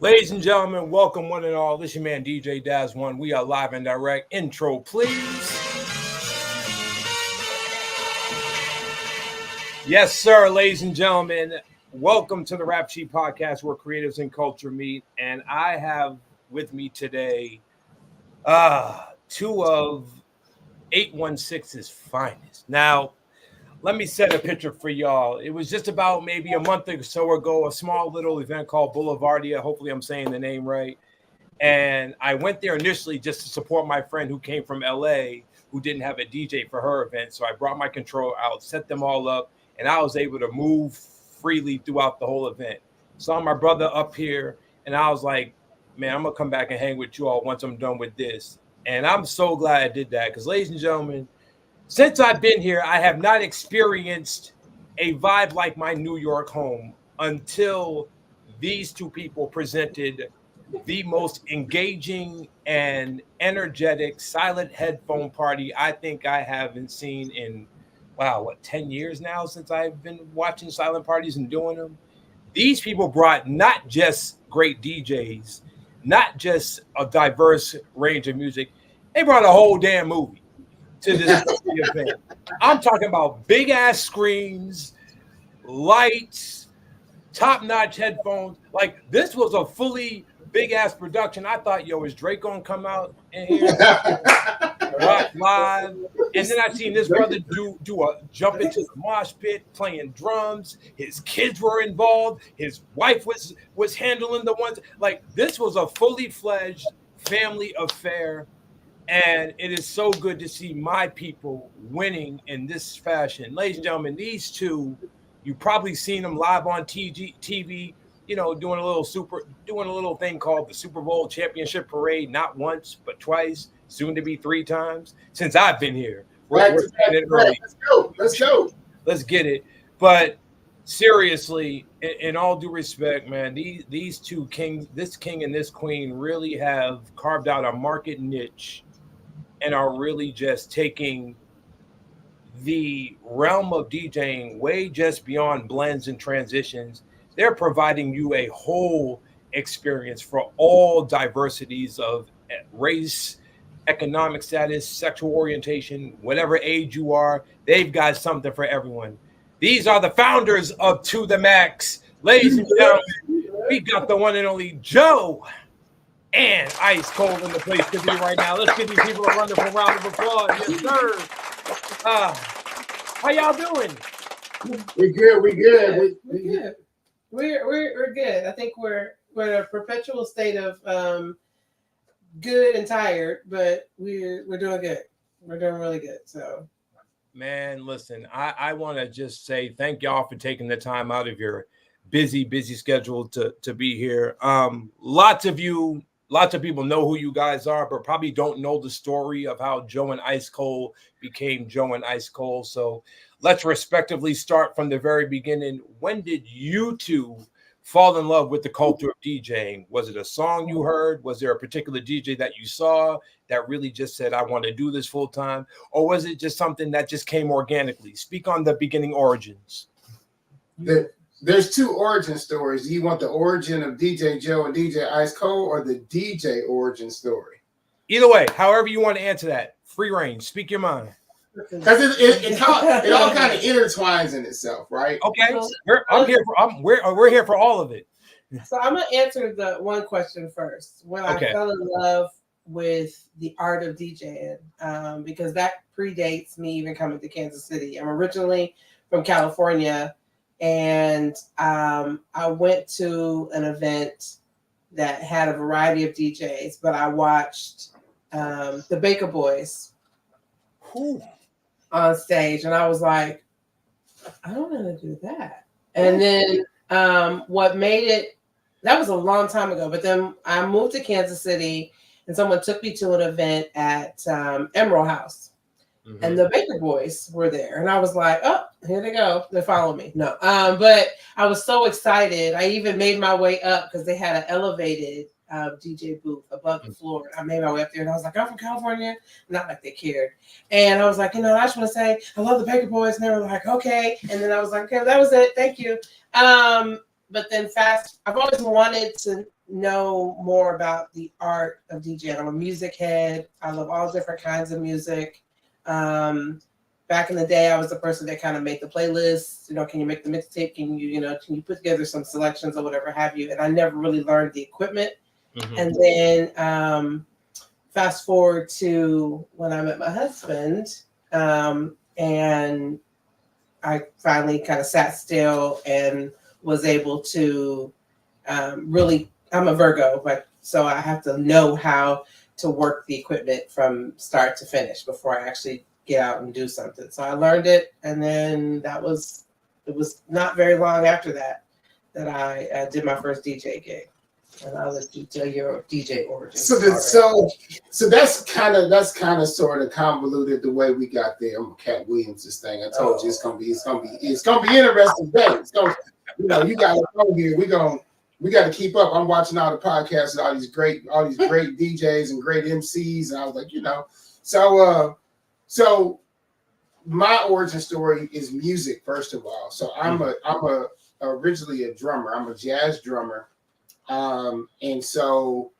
Ladies and gentlemen, welcome one and all. This is your man DJ Daz One. We are live and direct. Intro, please. Yes, sir, ladies and gentlemen. Welcome to the Rap Sheet Podcast, where creatives and culture meet. And I have with me today two of 816's finest. Now, let me set a picture for y'all. It was just about maybe a month or so ago, a small little event called Boulevardia. Hopefully I'm saying the name right. And I went there initially just to support my friend who came from LA, who didn't have a DJ for her event. So I brought my controller out, set them all up, and I was able to move freely throughout the whole event. Saw my brother up here, and I was like, man, I'm going to come back and hang with you all once I'm done with this. And I'm so glad I did that because, ladies and gentlemen, since I've been here, I have not experienced a vibe like my New York home until these two people presented the most engaging and energetic silent headphone party I think I haven't seen in, 10 years now since I've been watching silent parties and doing them. These people brought not just great DJs, not just a diverse range of music, they brought a whole damn movie to this event. I'm talking about big ass screens, lights, top-notch headphones. Like, this was a fully big ass production. I thought, is Drake gonna come out in here, rock live? And then I seen this brother do a jump into the mosh pit, playing drums. His kids were involved. His wife was handling the ones. Like, this was a fully fledged family affair. And it is so good to see my people winning in this fashion. Ladies and gentlemen, these two, you probably seen them live on TV, doing a little thing called the Super Bowl championship parade, not once, but twice, soon to be 3 times since I've been here. Let's go. Let's get it. But seriously, in all due respect, man, these two kings, this king and this queen, really have carved out a market niche and are really just taking the realm of DJing way just beyond blends and transitions. They're providing you a whole experience for all diversities of race, economic status, sexual orientation, whatever age you are. They've got something for everyone. These are the founders of To The Maxxe. Ladies and gentlemen, we got the one and only Joe and Ice Kole in the place to be right now. Let's give these people a wonderful round of applause. Yes, sir. How y'all doing? We're good. We're good. We're good. I think we're in a perpetual state of good and tired, but we're doing good. We're doing really good. So, man, listen, I want to just say thank y'all for taking the time out of your busy schedule to be here. Lots of people know who you guys are, but probably don't know the story of how Joe and Ice Kole became Joe and Ice Kole. So let's respectively start from the very beginning. When did you two fall in love with the culture of DJing? Was it a song you heard? Was there a particular DJ that you saw that really just said, I want to do this full time? Or was it just something that just came organically? Speak on the beginning origins. There's 2 origin stories. Do you want the origin of DJ Joe and DJ Ice Kole or the DJ origin story? Either way, however you want to answer that. Free range. Speak your mind. Because it all kind of intertwines in itself, right? Okay. We're here for all of it. So I'm going to answer the one question first. When I fell in love with the art of DJing, because that predates me even coming to Kansas City. I'm originally from California. And I went to an event that had a variety of DJs, but I watched the Baker Boys on stage, and I was like, I don't want to do that. And then what made it, that was a long time ago, but then I moved to Kansas City, and someone took me to an event at Emerald House. Mm-hmm. And the Baker Boys were there. And I was like, oh, here they go. They follow me. No. But I was so excited. I even made my way up because they had an elevated DJ booth above the floor. I made my way up there and I was like, I'm from California. Not like they cared. And I was like, I just want to say, I love the Baker Boys. And they were like, okay. And then I was like, okay, that was it. Thank you. But then I've always wanted to know more about the art of DJing. I'm a music head. I love all different kinds of music. Back in the day, I was the person that kind of made the playlists. Can you make the mixtape? Can you put together some selections or whatever have you? And I never really learned the equipment. Mm-hmm. And then fast forward to when I met my husband, and I finally kind of sat still and was able to really. I'm a Virgo, so I have to know how to work the equipment from start to finish before I actually get out and do something. So I learned it, and then it was not very long after that I did my first DJ gig. And I'll let you tell your DJ origin. So that's kind of sort of convoluted the way we got there. I'm Cat Williams. This thing I told you it's gonna be interesting day. So you got to go here. We got to keep up. I'm watching all the podcasts, all these great DJs and great MCs, and I was like, so my origin story is music first of all. So I'm originally a drummer. I'm a jazz drummer, and so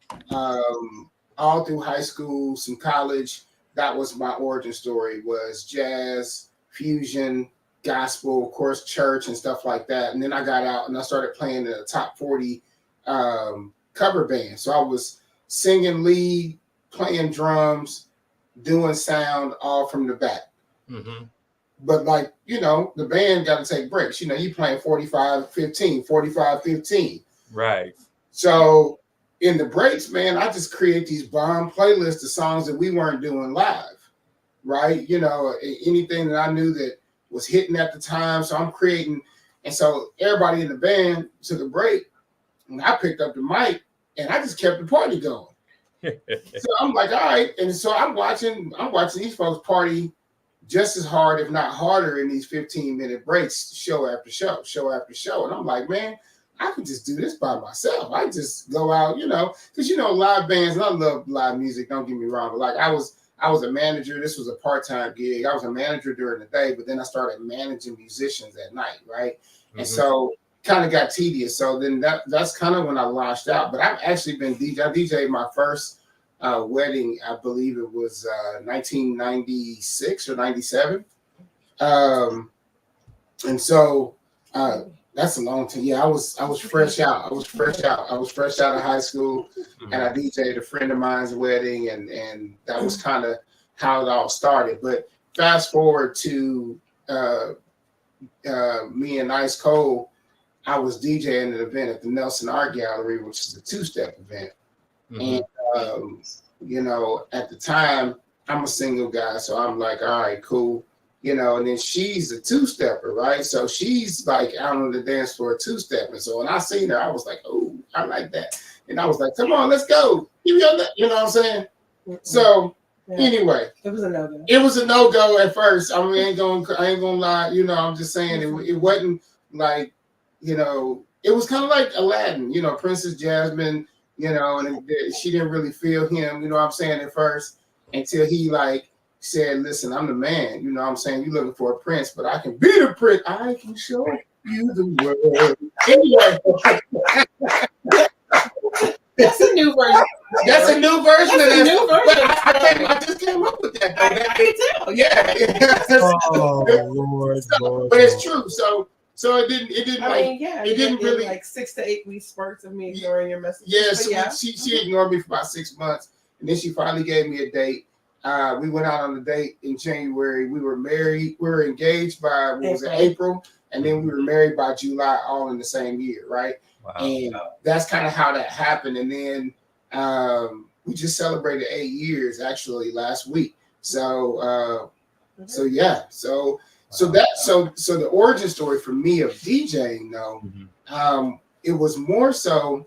all through high school, some college, that was my origin story, was jazz, fusion, gospel, of course, church and stuff like that. And then I got out and I started playing in a top 40 cover band. So I was singing lead, playing drums, doing sound, all from the back. Mm-hmm. But the band got to take breaks. You playing 45-15. Right. So in the breaks, man, I just create these bomb playlists of songs that we weren't doing live. Right. Anything that I knew that was hitting at the time. So I'm creating. And so everybody in the band took a break and I picked up the mic and I just kept the party going. So I'm like, all right. And so I'm watching these folks party just as hard, if not harder, in these 15-minute breaks, show after show. And I'm like, man, I could just do this by myself. I just go out, because live bands, and I love live music, don't get me wrong, but I was a manager. This was a part-time gig. I was a manager during the day, but then I started managing musicians at night, right? Mm-hmm. And so kind of got tedious. So then that's kind of when I launched out. But I've actually been DJ. I DJed my first wedding, I believe it was 1996 or 97. And so that's a long time. Yeah, I was fresh out. I was fresh out of high school, and I DJed a friend of mine's wedding, and that was kind of how it all started. But fast forward to me and Ice Kole, I was DJing an event at the Nelson Art Gallery, which is a two-step event. Mm-hmm. And at the time, I'm a single guy, so I'm like, all right, cool. And then she's a two-stepper, right? So she's out on the dance floor two-stepping. So when I seen her, I was like, oh, I like that. And I was like, come on, let's go. You know what I'm saying? Mm-hmm. So anyway, it was a no-go. It was a no-go at first. I mean, I ain't gonna lie. I'm just saying it wasn't like, it was kind of like Aladdin, Princess Jasmine, and she didn't really feel him, you know what I'm saying, at first, until he said, listen, I'm the man, you know what I'm saying? You're looking for a prince, but I can be the prince. I can show you the world. Anyway. That's a new version. That's a new version of that. New version. I just came up with that. I can tell. Yeah. Oh, Lord. But it's true. So it didn't it didn't really 6 to 8 week spurts of me ignoring your messages. Yeah, so she ignored me for about 6 months, and then she finally gave me a date. We went out on a date in January. We were married. We were engaged by April, and then we were married by July, all in the same year, right? Wow. And that's kind of how that happened. And then we just celebrated 8 years actually last week. So yeah. So the origin story for me of DJing, though, it was more so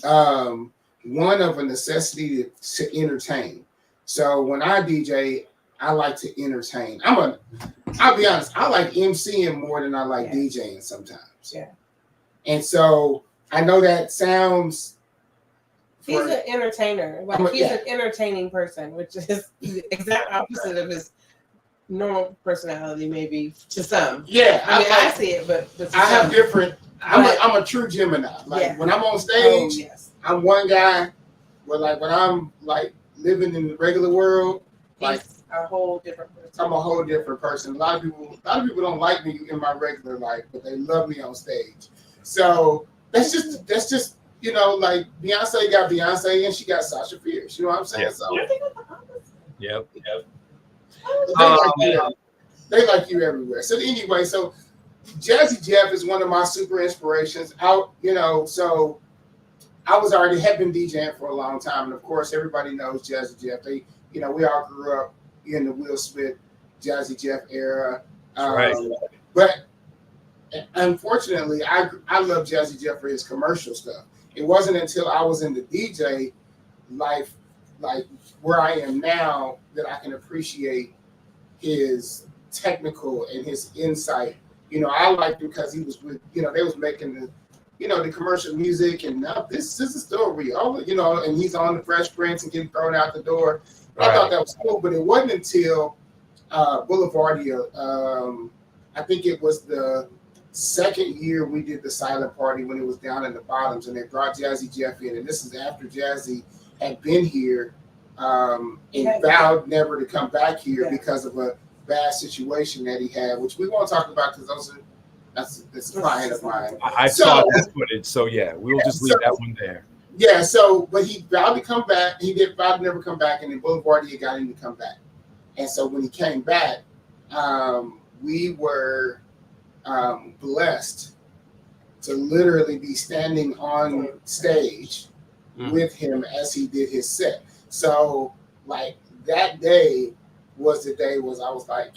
one of a necessity to entertain. So when I DJ, I like to entertain. I'll be honest, I like MCing more than I like DJing sometimes. Yeah. And so I know that sounds. He's an entertainer. He's an entertaining person, which is the exact opposite of his normal personality, maybe to some. Yeah, I mean, I see it, but to I have some. different. I'm a true Gemini. Like Yeah. when I'm on Oh, stage, yes. I'm one guy. But like when I'm like living in the regular world, like He's a whole different person. I'm a whole different person. A lot of people don't like me in my regular life, but they love me on stage. So that's just like Beyonce got Beyonce and she got Sasha Fierce. You know what I'm saying? Yeah. So Yep. they like you everywhere. So anyway, so Jazzy Jeff is one of my super inspirations. So I had been DJing for a long time, and of course, everybody knows Jazzy Jeff. We all grew up in the Will Smith, Jazzy Jeff era. Right. But unfortunately, I love Jazzy Jeff for his commercial stuff. It wasn't until I was in the DJ life, like where I am now, that I can appreciate his technical and his insight. I liked him because he was with, they was making the commercial music, and this is still real, and he's on the Fresh Prince and getting thrown out the door. I thought that was cool, but it wasn't until Boulevardia. I think it was the second year we did the silent party when it was down in the bottoms, and they brought Jazzy Jeff in, and this is after Jazzy had been here and vowed never to come back here because of a bad situation that he had, which we won't talk about because that's a client of mine. I saw that footage, so yeah, we'll just leave that one there. Yeah, but he vowed to come back. He did vow to never come back, and then Boulevardia got him to come back. And so when he came back, we were blessed to literally be standing on stage with him as he did his set. So like that day was the day I was like,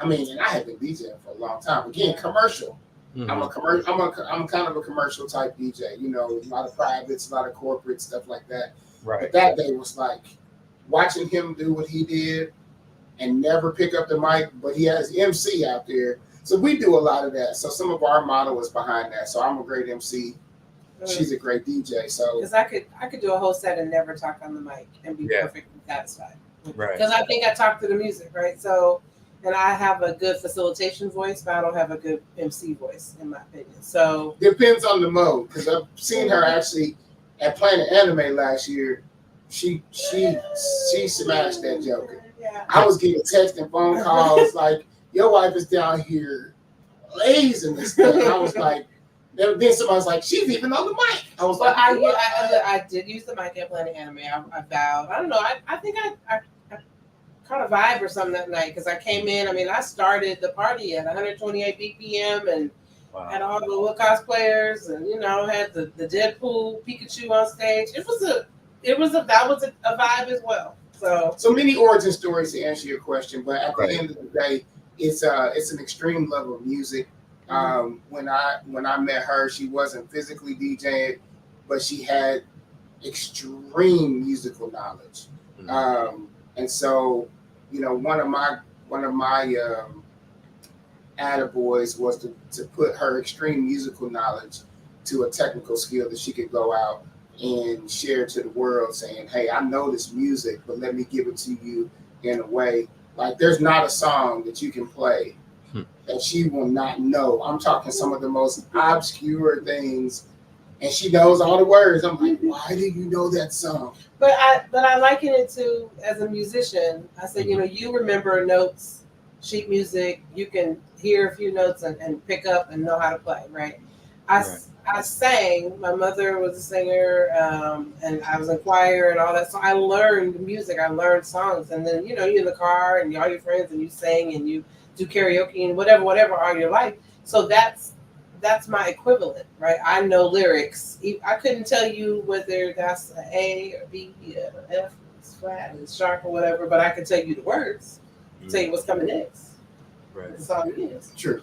and I have been DJing for a long time. Again, commercial. Mm-hmm. I'm kind of a commercial type DJ. A lot of privates, a lot of corporate stuff like that. Right. But that day was like watching him do what he did and never pick up the mic, but he has MC out there. So we do a lot of that. So some of our motto is behind that. So I'm a great MC. She's a great DJ. So because I could do a whole set and never talk on the mic and be perfectly satisfied. Right. Because I think I talk to the music, right? So, and I have a good facilitation voice, but I don't have a good MC voice, in my opinion. So depends on the mode. Because I've seen her actually at Planet Anime last year. She smashed that joker. Yeah. I was getting text and phone calls like, your wife is down here blazing this thing. I was like, then somebody was like, she's even on the mic. I was like, I did use the mic at Planet Anime. I vowed. I don't know. I think I caught a vibe or something that night because I came in. I started the party at 128 BPM and had all the little cosplayers and had the Deadpool Pikachu on stage. That was a vibe as well. So many origin stories to answer your question, but at the end of the day, it's an extreme level of music. When I met her, she wasn't physically DJing, but she had extreme musical knowledge. And so, one of my attaboys was to put her extreme musical knowledge to a technical skill that she could go out and share to the world, saying, hey, I know this music, but let me give it to you in a way. Like there's not a song that you can play that she will not know. I'm talking some of the most obscure things, and she knows all the words. I'm like, why do you know that song? But I liken it to, as a musician, I said, you remember notes, sheet music, you can hear a few notes and pick up and know how to play, right? I sang. My mother was a singer, and I was in choir and all that. So I learned music. I learned songs, and then you're in the car and all your friends and you sing and you do karaoke and whatever all your life. So that's my equivalent, right? I know lyrics. I couldn't tell you whether that's an A or B or F, it's flat, it's sharp or whatever, but I can tell you the words. Tell you what's coming next. Right. That's all it is. True.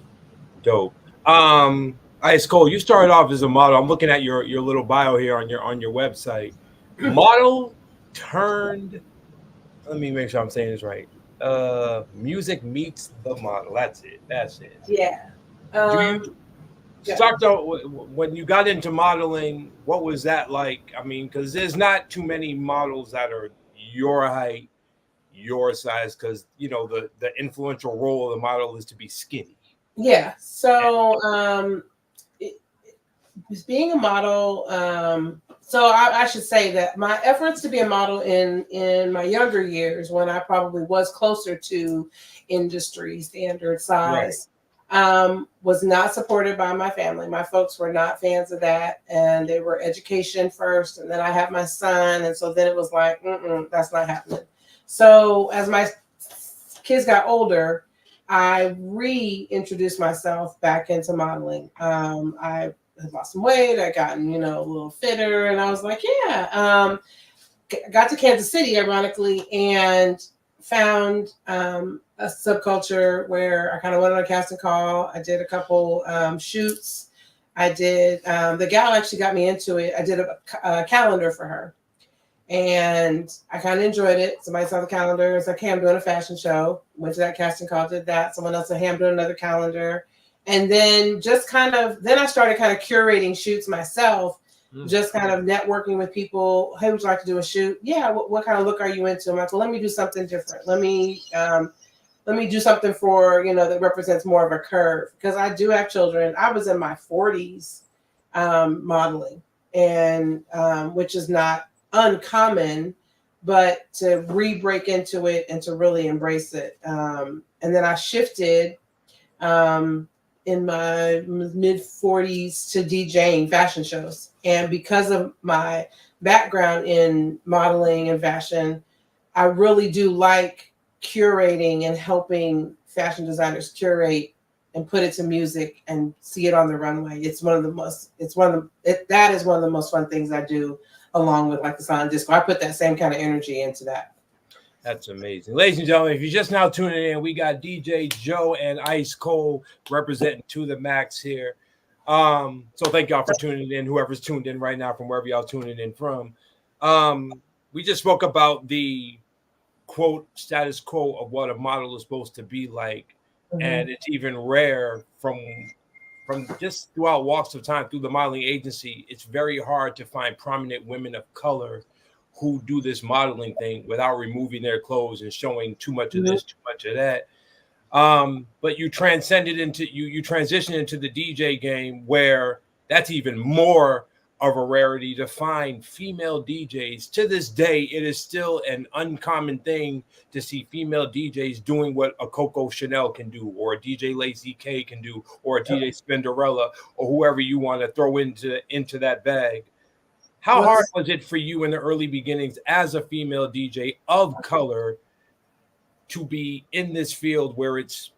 Dope. All right, Kole, you started off as a model. I'm looking at your little bio here on your website. Model turned, let me make sure I'm saying this right. Music meets the model. That's it. Yeah. Do you start when you got into modeling, what was that like? Because there's not too many models that are your height, your size? Because the influential role of the model is to be skinny. Yeah. So being a model, so I should say that my efforts to be a model in my younger years, when I probably was closer to industry standard size, was not supported by my family. My folks were not fans of that, and they were education first, and then I had my son, and so then it was like, that's not happening. So as my kids got older, I reintroduced myself back into modeling. I had lost some weight. I gotten, a little fitter, and I was like, yeah. Got to Kansas City, ironically, and found a subculture where I kind of went on a casting call. I did a couple shoots. I did, the gal actually got me into it. I did a calendar for her, and I kind of enjoyed it. Somebody saw the calendar. It's like, hey, I'm doing a fashion show. Went to that casting call, did that. Someone else said, hey, I'm doing another calendar. And then then I started kind of curating shoots myself, just kind of networking with people. Hey, would you like to do a shoot? Yeah. What kind of look are you into? I'm like, well, let me do something different. Let me do something for, that represents more of a curve, because I do have children. I was in my 40s modeling, and which is not uncommon, but to re-break into it and to really embrace it. And then I shifted in my mid 40s to DJing fashion shows. And because of my background in modeling and fashion, I really do like curating and helping fashion designers curate and put it to music and see it on the runway. That is one of the most fun things I do, along with like the silent disco. I put that same kind of energy into that. That's amazing. Ladies and gentlemen, if you're just now tuning in, we got DJ Joe and Ice Kole representing To The Maxxe here. So thank y'all for tuning in, whoever's tuned in right now from wherever y'all tuning in from. We just spoke about the quote status quo of what a model is supposed to be like. And it's even rare from just throughout walks of time through the modeling agency. It's very hard to find prominent women of color who do this modeling thing without removing their clothes and showing too much of this, too much of that. But you transition into the DJ game, where that's even more of a rarity to find female DJs. To this day, it is still an uncommon thing to see female DJs doing what a Coco Chanel can do, or a DJ Lazy K can do, or a DJ Spinderella, or whoever you want to throw into that bag. How hard was it for you in the early beginnings as a female DJ of color to be in this field where it's,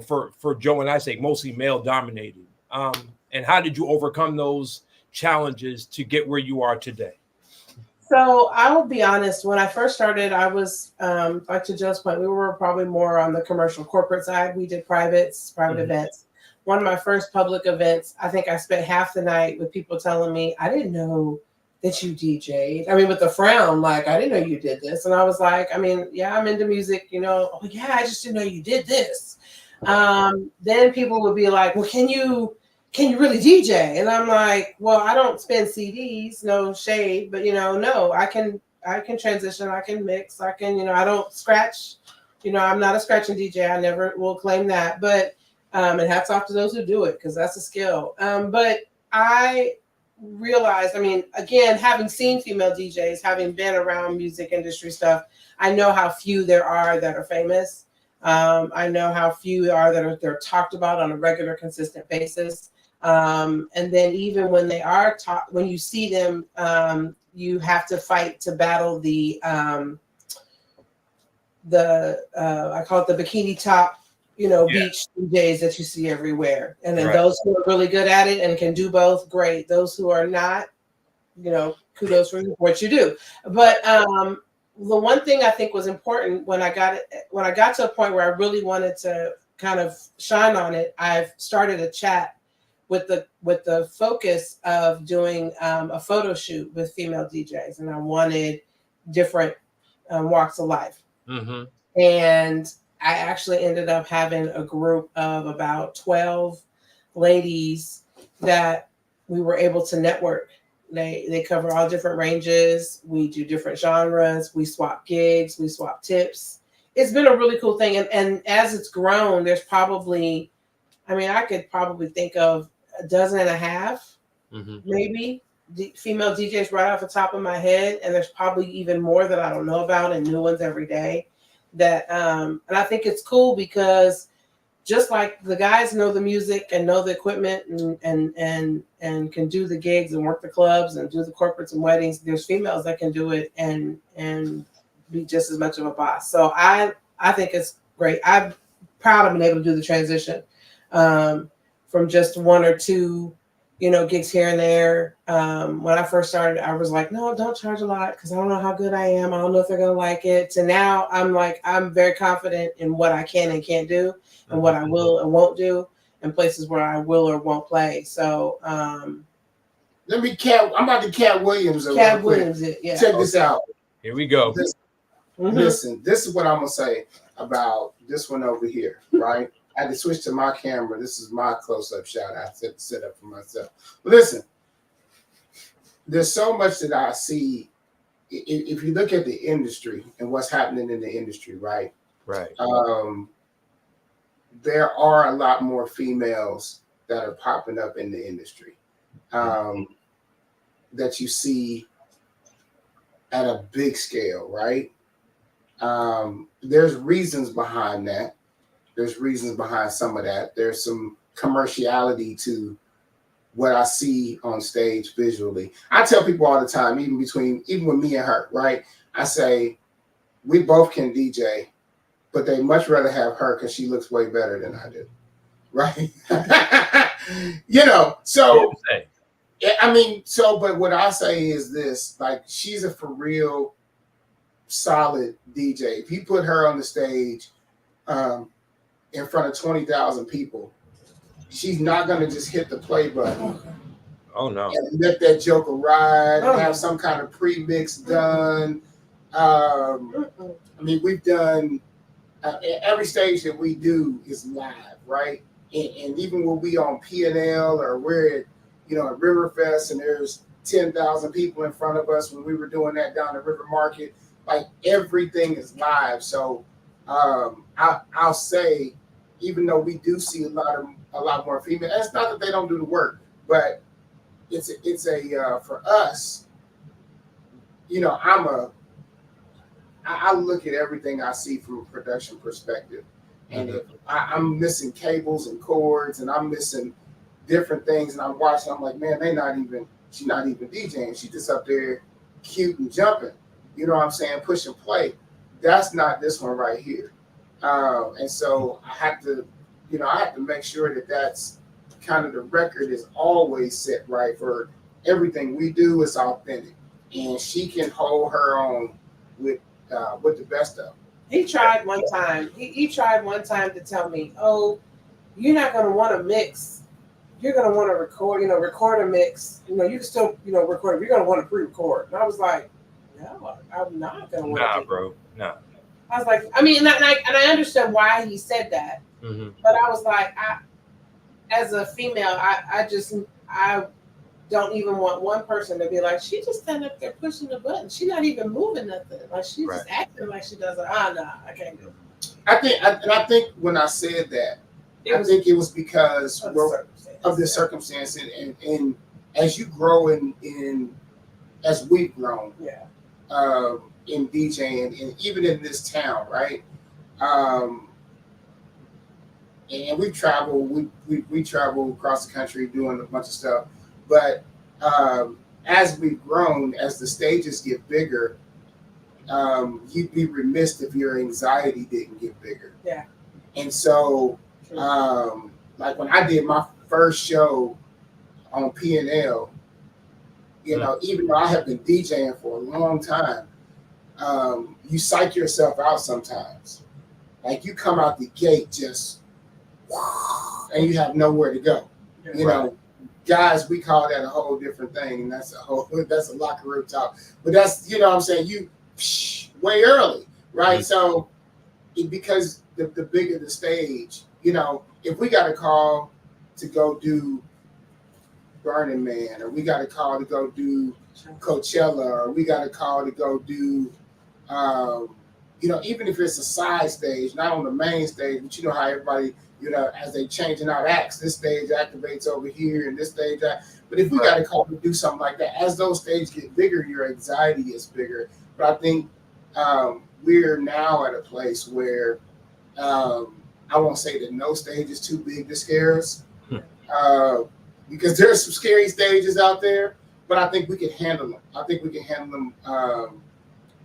for Joe and I say mostly male dominated? And how did you overcome those challenges to get where you are today? So I will be honest, when I first started, I was, like to Joe's point, we were probably more on the commercial corporate side. We did private events. One of my first public events, I think I spent half the night with people telling me, I didn't know that you DJ'd. I mean, with a frown, like, I didn't know you did this. And I was like, yeah, I'm into music, oh yeah, I just didn't know you did this. Then people would be like, well, can you really DJ? And I'm like, well, I don't spin CDs, no shade, but no, I can transition, I can mix, I can, I don't scratch, I'm not a scratching DJ. I never will claim that, but, and hats off to those who do it, because that's a skill. But I realized, again, having seen female DJs, having been around music industry stuff, I know how few there are that are famous. I know how few there are that they're talked about on a regular, consistent basis. And then even when they are when you see them, you have to fight to battle the I call it the bikini top, beach DJs that you see everywhere. And then those who are really good at it and can do both, great. Those who are not, kudos for what you do. But the one thing I think was important when I got to a point where I really wanted to kind of shine on it, I've started a chat with the focus of doing a photo shoot with female DJs, and I wanted different walks of life. And I actually ended up having a group of about 12 ladies that we were able to network. They cover all different ranges. We do different genres. We swap gigs. We swap tips. it's been a really cool thing. And as it's grown, there's probably, I mean, I could probably think of a dozen and a half, maybe female DJs right off the top of my head. And there's probably even more that I don't know about and new ones every day that, and I think it's cool because just like the guys know the music and know the equipment and can do the gigs and work the clubs and do the corporates and weddings, there's females that can do it and be just as much of a boss. So I think it's great. I'm proud of being able to do the transition from just one or two, gigs here and there. When I first started, I was like, no, don't charge a lot because I don't know how good I am. I don't know if they're gonna like it. So now I'm like, I'm very confident in what I can and can't do and what I will and won't do and places where I will or won't play. So I'm about to Cat Williams. Cat Williams, yeah. Check this out. Here we go. Listen, this is what I'm gonna say about this one over here, right? I had to switch to my camera. This is my close-up shot I set up for myself. But listen, there's so much that I see. If you look at the industry and what's happening in the industry, right? Right. There are a lot more females that are popping up in the industry that you see at a big scale, right? There's reasons behind that. There's reasons behind some of that. There's some commerciality to what I see on stage visually. I tell people all the time, even with me and her, right? I say, we both can DJ, but they much rather have her because she looks way better than I do, right? So, but what I say is this, like, she's a for real solid DJ. If you put her on the stage in front of 20,000 people, she's not going to just hit the play button. Oh, no. And let that joker ride and have some kind of pre-mix done. We've done every stage that we do is live, right? And even when we on P&L or we're at, at Riverfest and there's 10,000 people in front of us when we were doing that down at River Market, like everything is live. So I'll say, even though we do see a lot more female, it's not that they don't do the work, but it's for us, I look at everything I see from a production perspective. And if I'm missing cables and cords and I'm missing different things and I'm watching, I'm like, man, she's not even DJing. She's just up there cute and jumping. You know what I'm saying? Push and play. That's not this one right here. And so I have to make sure that that's kind of the record is always set right for everything we do is authentic. And she can hold her own with the best of them. He tried one time. He tried one time to tell me, "Oh, you're not going to want to mix. You're going to want to record a mix. You can still, record. You're going to want to pre-record." And I was like, "No, I'm not going to want to." Nah, bro. No. I was like, and I understand why he said that, but I was like, as a female, I don't even want one person to be like, she just standing up there pushing the button. She's not even moving nothing. Like she's just acting like she does it. Nah, I can't do it. I think when I said that, I think it was because of the circumstance and as you grow as we've grown, in DJing and even in this town, right? And we travel across the country doing a bunch of stuff. But as we've grown, as the stages get bigger, you'd be remiss if your anxiety didn't get bigger. Yeah. And so, like when I did my first show on P&L, even though I have been DJing for a long time, you psych yourself out sometimes. Like you come out the gate just, and you have nowhere to go. Guys, we call that a whole different thing, and that's a locker room talk. But that's, what I'm saying, you way early, right? So because the bigger the stage, if we got a call to go do Burning Man, or we got a call to go do Coachella, or we got a call to go do you know, even if it's a side stage, not on the main stage, but you know how everybody, you know, as they changing out acts, this stage activates over here and this stage. But if we got to call to do something like that, as those stages get bigger, your anxiety is bigger. But I think we're now at a place where I won't say that no stage is too big to scare us, because there's some scary stages out there. But I think we can handle them. I think we can handle them.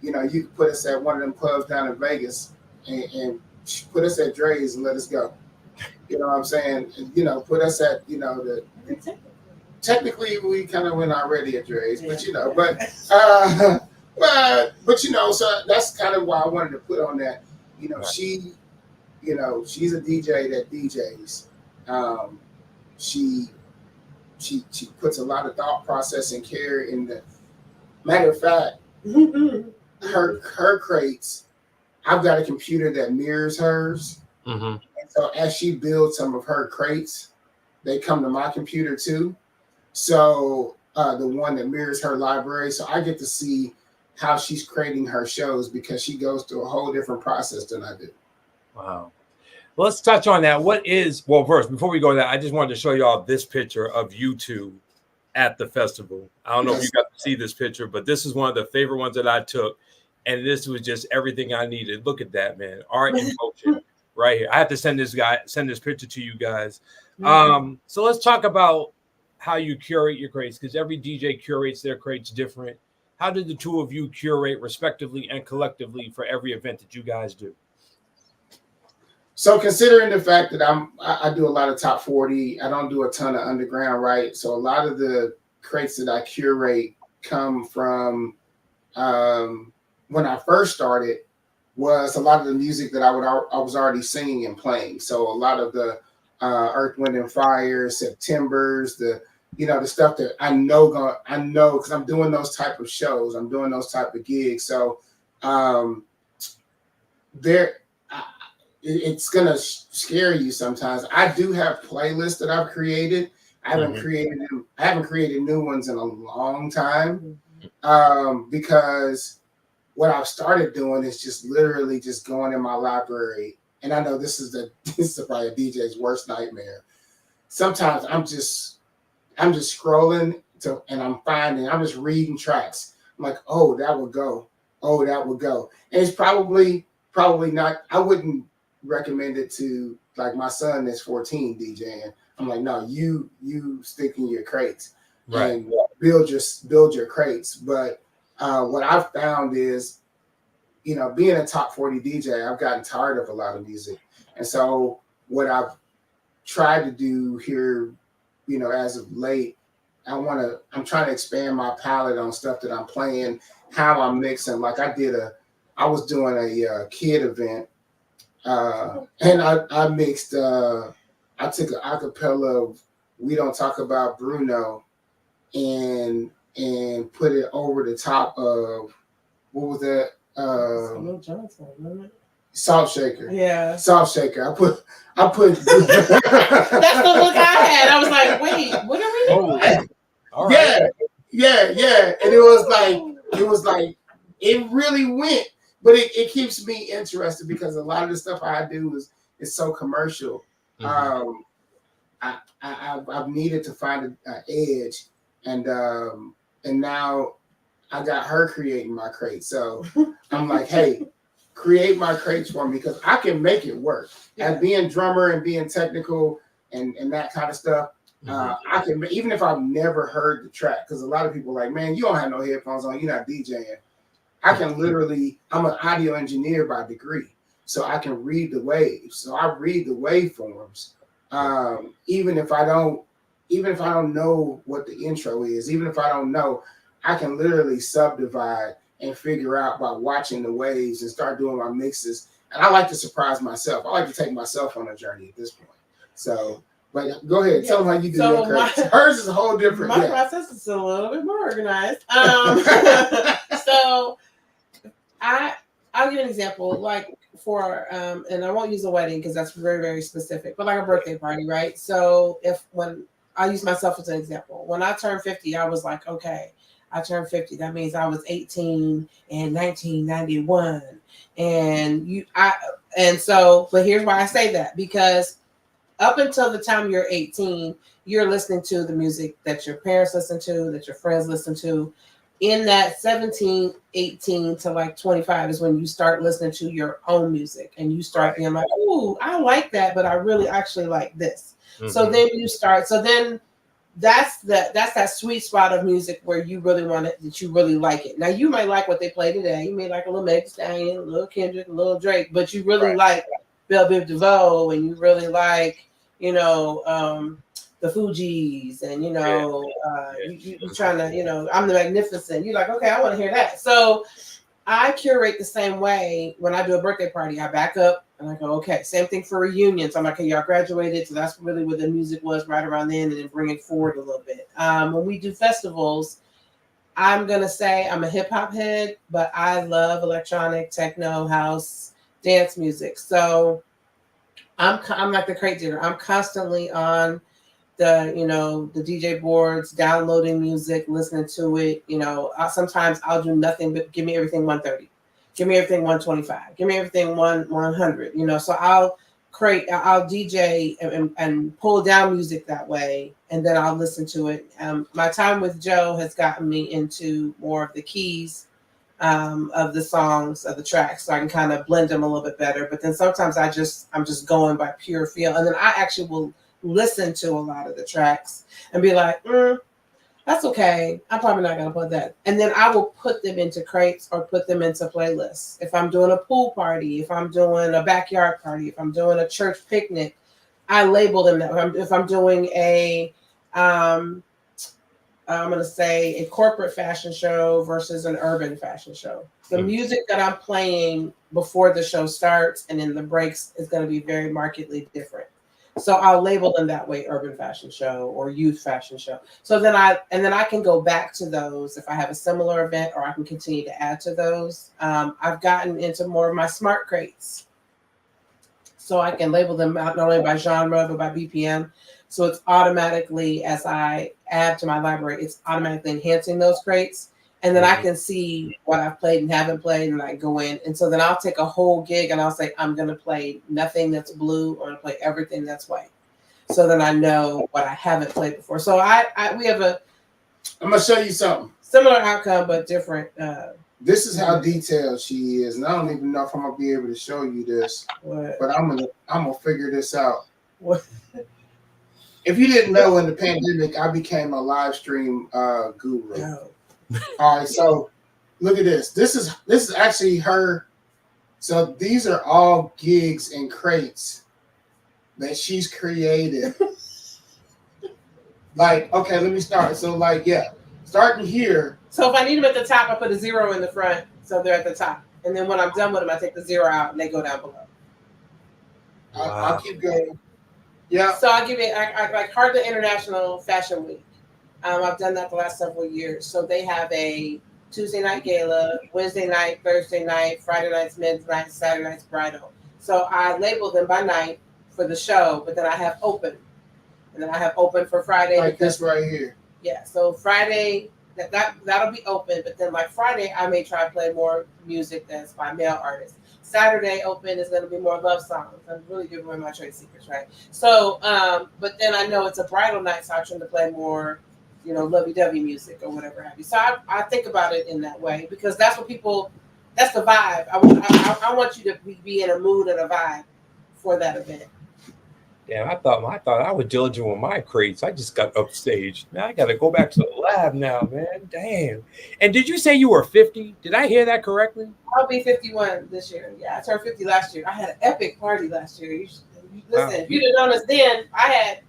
You know, you can put us at one of them clubs down in Vegas and put us at Dre's and let us go. You know what I'm saying? And, you know, put us at, you know, technically we kind of went already at Dre's, but you know, but you know, so that's kind of why I wanted to put on that. You know, she's a DJ that DJs. She puts a lot of thought process and care in the matter of fact. Her crates, I've got a computer that mirrors hers. And so as she builds some of her crates, they come to my computer too. So the one that mirrors her library. So I get to see how she's creating her shows because she goes through a whole different process than I do. Wow. Well, let's touch on that. First, before we go to that, I just wanted to show y'all this picture of you two at the festival. I don't know if you got to see this picture, but this is one of the favorite ones that I took. And this was just everything I needed. Look at that, man. Art in motion right here. I have to send this picture to you guys. So let's talk about how you curate your crates, because every DJ curates their crates different. How did the two of you curate respectively and collectively for every event that you guys do? So considering the fact that I do a lot of top 40, I don't do a ton of underground, right? So a lot of the crates that I curate come from when I first started was a lot of the music that I was already singing and playing. So a lot of the Earth, Wind and Fire, Septembers, the stuff that I know because I'm doing those type of shows, I'm doing those type of gigs. So it's gonna scare you sometimes. I do have playlists that I've created. I haven't created new ones in a long time because what I've started doing is just literally just going in my library. And I know this is probably a DJ's worst nightmare. Sometimes I'm just scrolling and I'm just reading tracks. I'm like, oh, that would go. Oh, that would go. And it's probably not. I wouldn't recommend it to like my son that's 14 DJing. I'm like, no, you stick in your crates and build your crates. But what I've found is, you know, being a top 40 DJ, I've gotten tired of a lot of music. And so what I've tried to do here, you know, as of late, I'm trying to expand my palette on stuff that I'm playing, how I'm mixing. Like I was doing a kid event and I mixed, I took an acapella of We Don't Talk About Bruno and put it over the top of, what was that? Salt Shaker. Yeah. Salt Shaker. I put That's the look I had. I was like, wait, what are we doing? All right. Yeah. And it was like it really went. But it keeps me interested because a lot of the stuff I do is so commercial. I've needed to find an edge, and now I got her creating my crate. So I'm like, hey, create my crates for me because I can make it work. As being drummer and being technical and that kind of stuff, I can, even if I've never heard the track, because a lot of people are like, man, you don't have no headphones on, you're not DJing. I can literally, I'm an audio engineer by degree, so I can read the waves. So I read the waveforms, even if I don't know what the intro is, even if I don't know, I can literally subdivide and figure out by watching the waves and start doing my mixes. And I like to surprise myself. I like to take myself on a journey at this point. So, but go ahead, tell them how you do your crates. Hers is a whole different. My process is a little bit more organized. So I'll give an example, like for and I won't use a wedding because that's very, very specific, but like a birthday party, right? So when I use myself as an example, when I turned 50, I was like, okay, I turned 50. That means I was 18 in 1991. But here's why I say that, because up until the time you're 18, you're listening to the music that your parents listen to, that your friends listen to. In that 17, 18 to like 25 is when you start listening to your own music, and you start being like, "Ooh, I like that, but I really actually like this." Mm-hmm. So then that's that sweet spot of music where you really want it, that you really like it. Now you might like what they play today. You may like a little Meg Thee Stallion, a little Kendrick, a little Drake, but you really like Belle Biv DeVoe, and you really like, the Fugees, and you're trying to, I'm the Magnificent. You're like, okay, I want to hear that. So I curate the same way. When I do a birthday party, I back up and I go, okay, same thing for reunions. I'm like, okay, y'all graduated, so that's really what the music was right around then, and then bring it forward a little bit. When we do festivals, I'm gonna say I'm a hip hop head, but I love electronic, techno, house, dance music. So I'm like the crate digger. I'm constantly on the DJ boards, downloading music, listening to it. Sometimes I'll do nothing but give me everything 130, give me everything 125, give me everything 100. So I'll DJ and pull down music that way, and then I'll listen to it. My time with Joe has gotten me into more of the keys of the songs, of the tracks, so I can kind of blend them a little bit better. But then sometimes I'm just going by pure feel, and then I actually will listen to a lot of the tracks and be like, that's okay, I'm probably not gonna put that, and then I will put them into crates or put them into playlists. If I'm doing a pool party, if I'm doing a backyard party, if I'm doing a church picnic, I label them that. If I'm doing I'm going to say a corporate fashion show versus an urban fashion show, the music that I'm playing before the show starts and in the breaks is going to be very markedly different. So I'll label them that way: urban fashion show or youth fashion show. So then I can go back to those if I have a similar event, or I can continue to add to those. I've gotten into more of my smart crates, so I can label them out not only by genre but by BPM. So it's automatically, as I add to my library, it's automatically enhancing those crates. And then I can see what I've played and haven't played, and I go in. And so then I'll take a whole gig and I'll say, I'm going to play nothing that's blue, or I'm going to play everything that's white. So then I know what I haven't played before. So we have I'm going to show you something. Similar outcome, but different. This is how detailed she is. And I don't even know if I'm going to be able to show you this. What? But I'm gonna figure this out. What? If you didn't know, in the pandemic, I became a live stream guru. No. All right, so look at this. This is actually her. So these are all gigs and crates that she's created. Like, okay, let me start. So starting here. So if I need them at the top, I put a 0 in the front, so they're at the top. And then when I'm done with them, I take the 0 out and they go down below. Wow. I'll keep going. Yeah. So I'll give it, I like Harlem International Fashion Week. I've done that the last several years. So they have a Tuesday night gala, Wednesday night, Thursday night, Friday night's men's night, Saturday night's bridal. So I label them by night for the show, but then I have open. And then I have open for Friday. Like this right here. Yeah. So Friday, that'll be open. But then like Friday, I may try to play more music that's by male artists. Saturday open is going to be more love songs. I'm really giving away my trade secrets, right? So, but then I know it's a bridal night, so I try to play more, lovey-dovey music or whatever have you. So I think about it in that way, because that's what that's the vibe. I want you to be in a mood and a vibe for that event. Damn, I thought I was diligent with my crates. I just got upstaged. Now I got to go back to the lab now, man. Damn. And did you say you were 50? Did I hear that correctly? I'll be 51 this year. Yeah, I turned 50 last year. I had an epic party last year. Listen, if you didn't know us then, I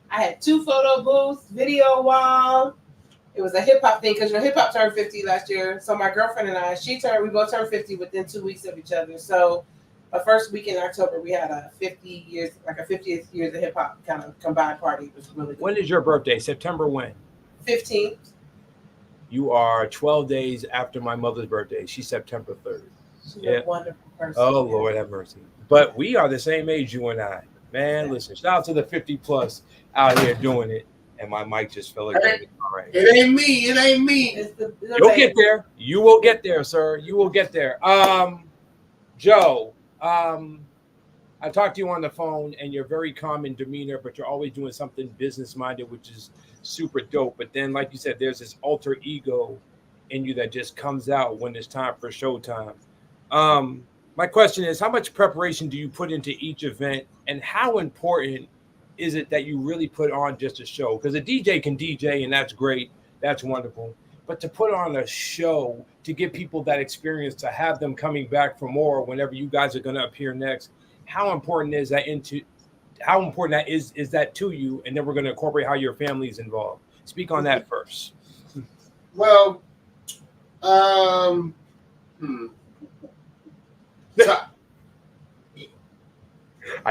had 2 photo booths, video wall. It was a hip hop thing, because hip hop turned 50 last year. So my girlfriend and I, we both turned 50 within 2 weeks of each other. So the first week in October, we had a 50th years of hip hop kind of combined party. It was really good. When is your birthday? September when? 15th. You are 12 days after my mother's birthday. She's September 3rd. She's a wonderful person. Oh, Lord have mercy. But we are the same age, you and I. Man, listen, shout out to the 50 plus out here doing it. And my mic just fell again. All right. It ain't me. It ain't me. It's the You'll get there. You will get there, sir. You will get there. Joe, I talked to you on the phone, and you're very calm in demeanor, but you're always doing something business-minded, which is super dope. But then, like you said, there's this alter ego in you that just comes out when it's time for showtime. My question is, how much preparation do you put into each event, and how important is it that you really put on just a show? Because a DJ can DJ, and that's great. That's wonderful. But to put on a show, to give people that experience, to have them coming back for more whenever you guys are going to appear next, how important is that is that to you? And then we're going to incorporate how your family is involved. Speak on that first. Well, I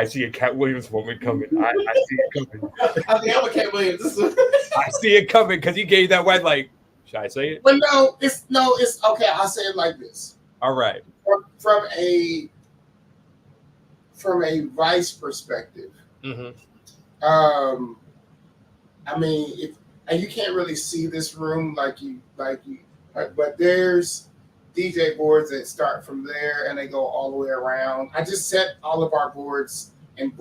see a Cat Williams moment coming. I see it coming. I think I'm a Cat Williams. I see it coming because he gave that way. Like, should I say it? But it's okay. I'll say it like this. All right. From a vice perspective, Mm-hmm. I mean, and you can't really see this room but there's DJ boards that start from there and they go all the way around. I just set all of our boards and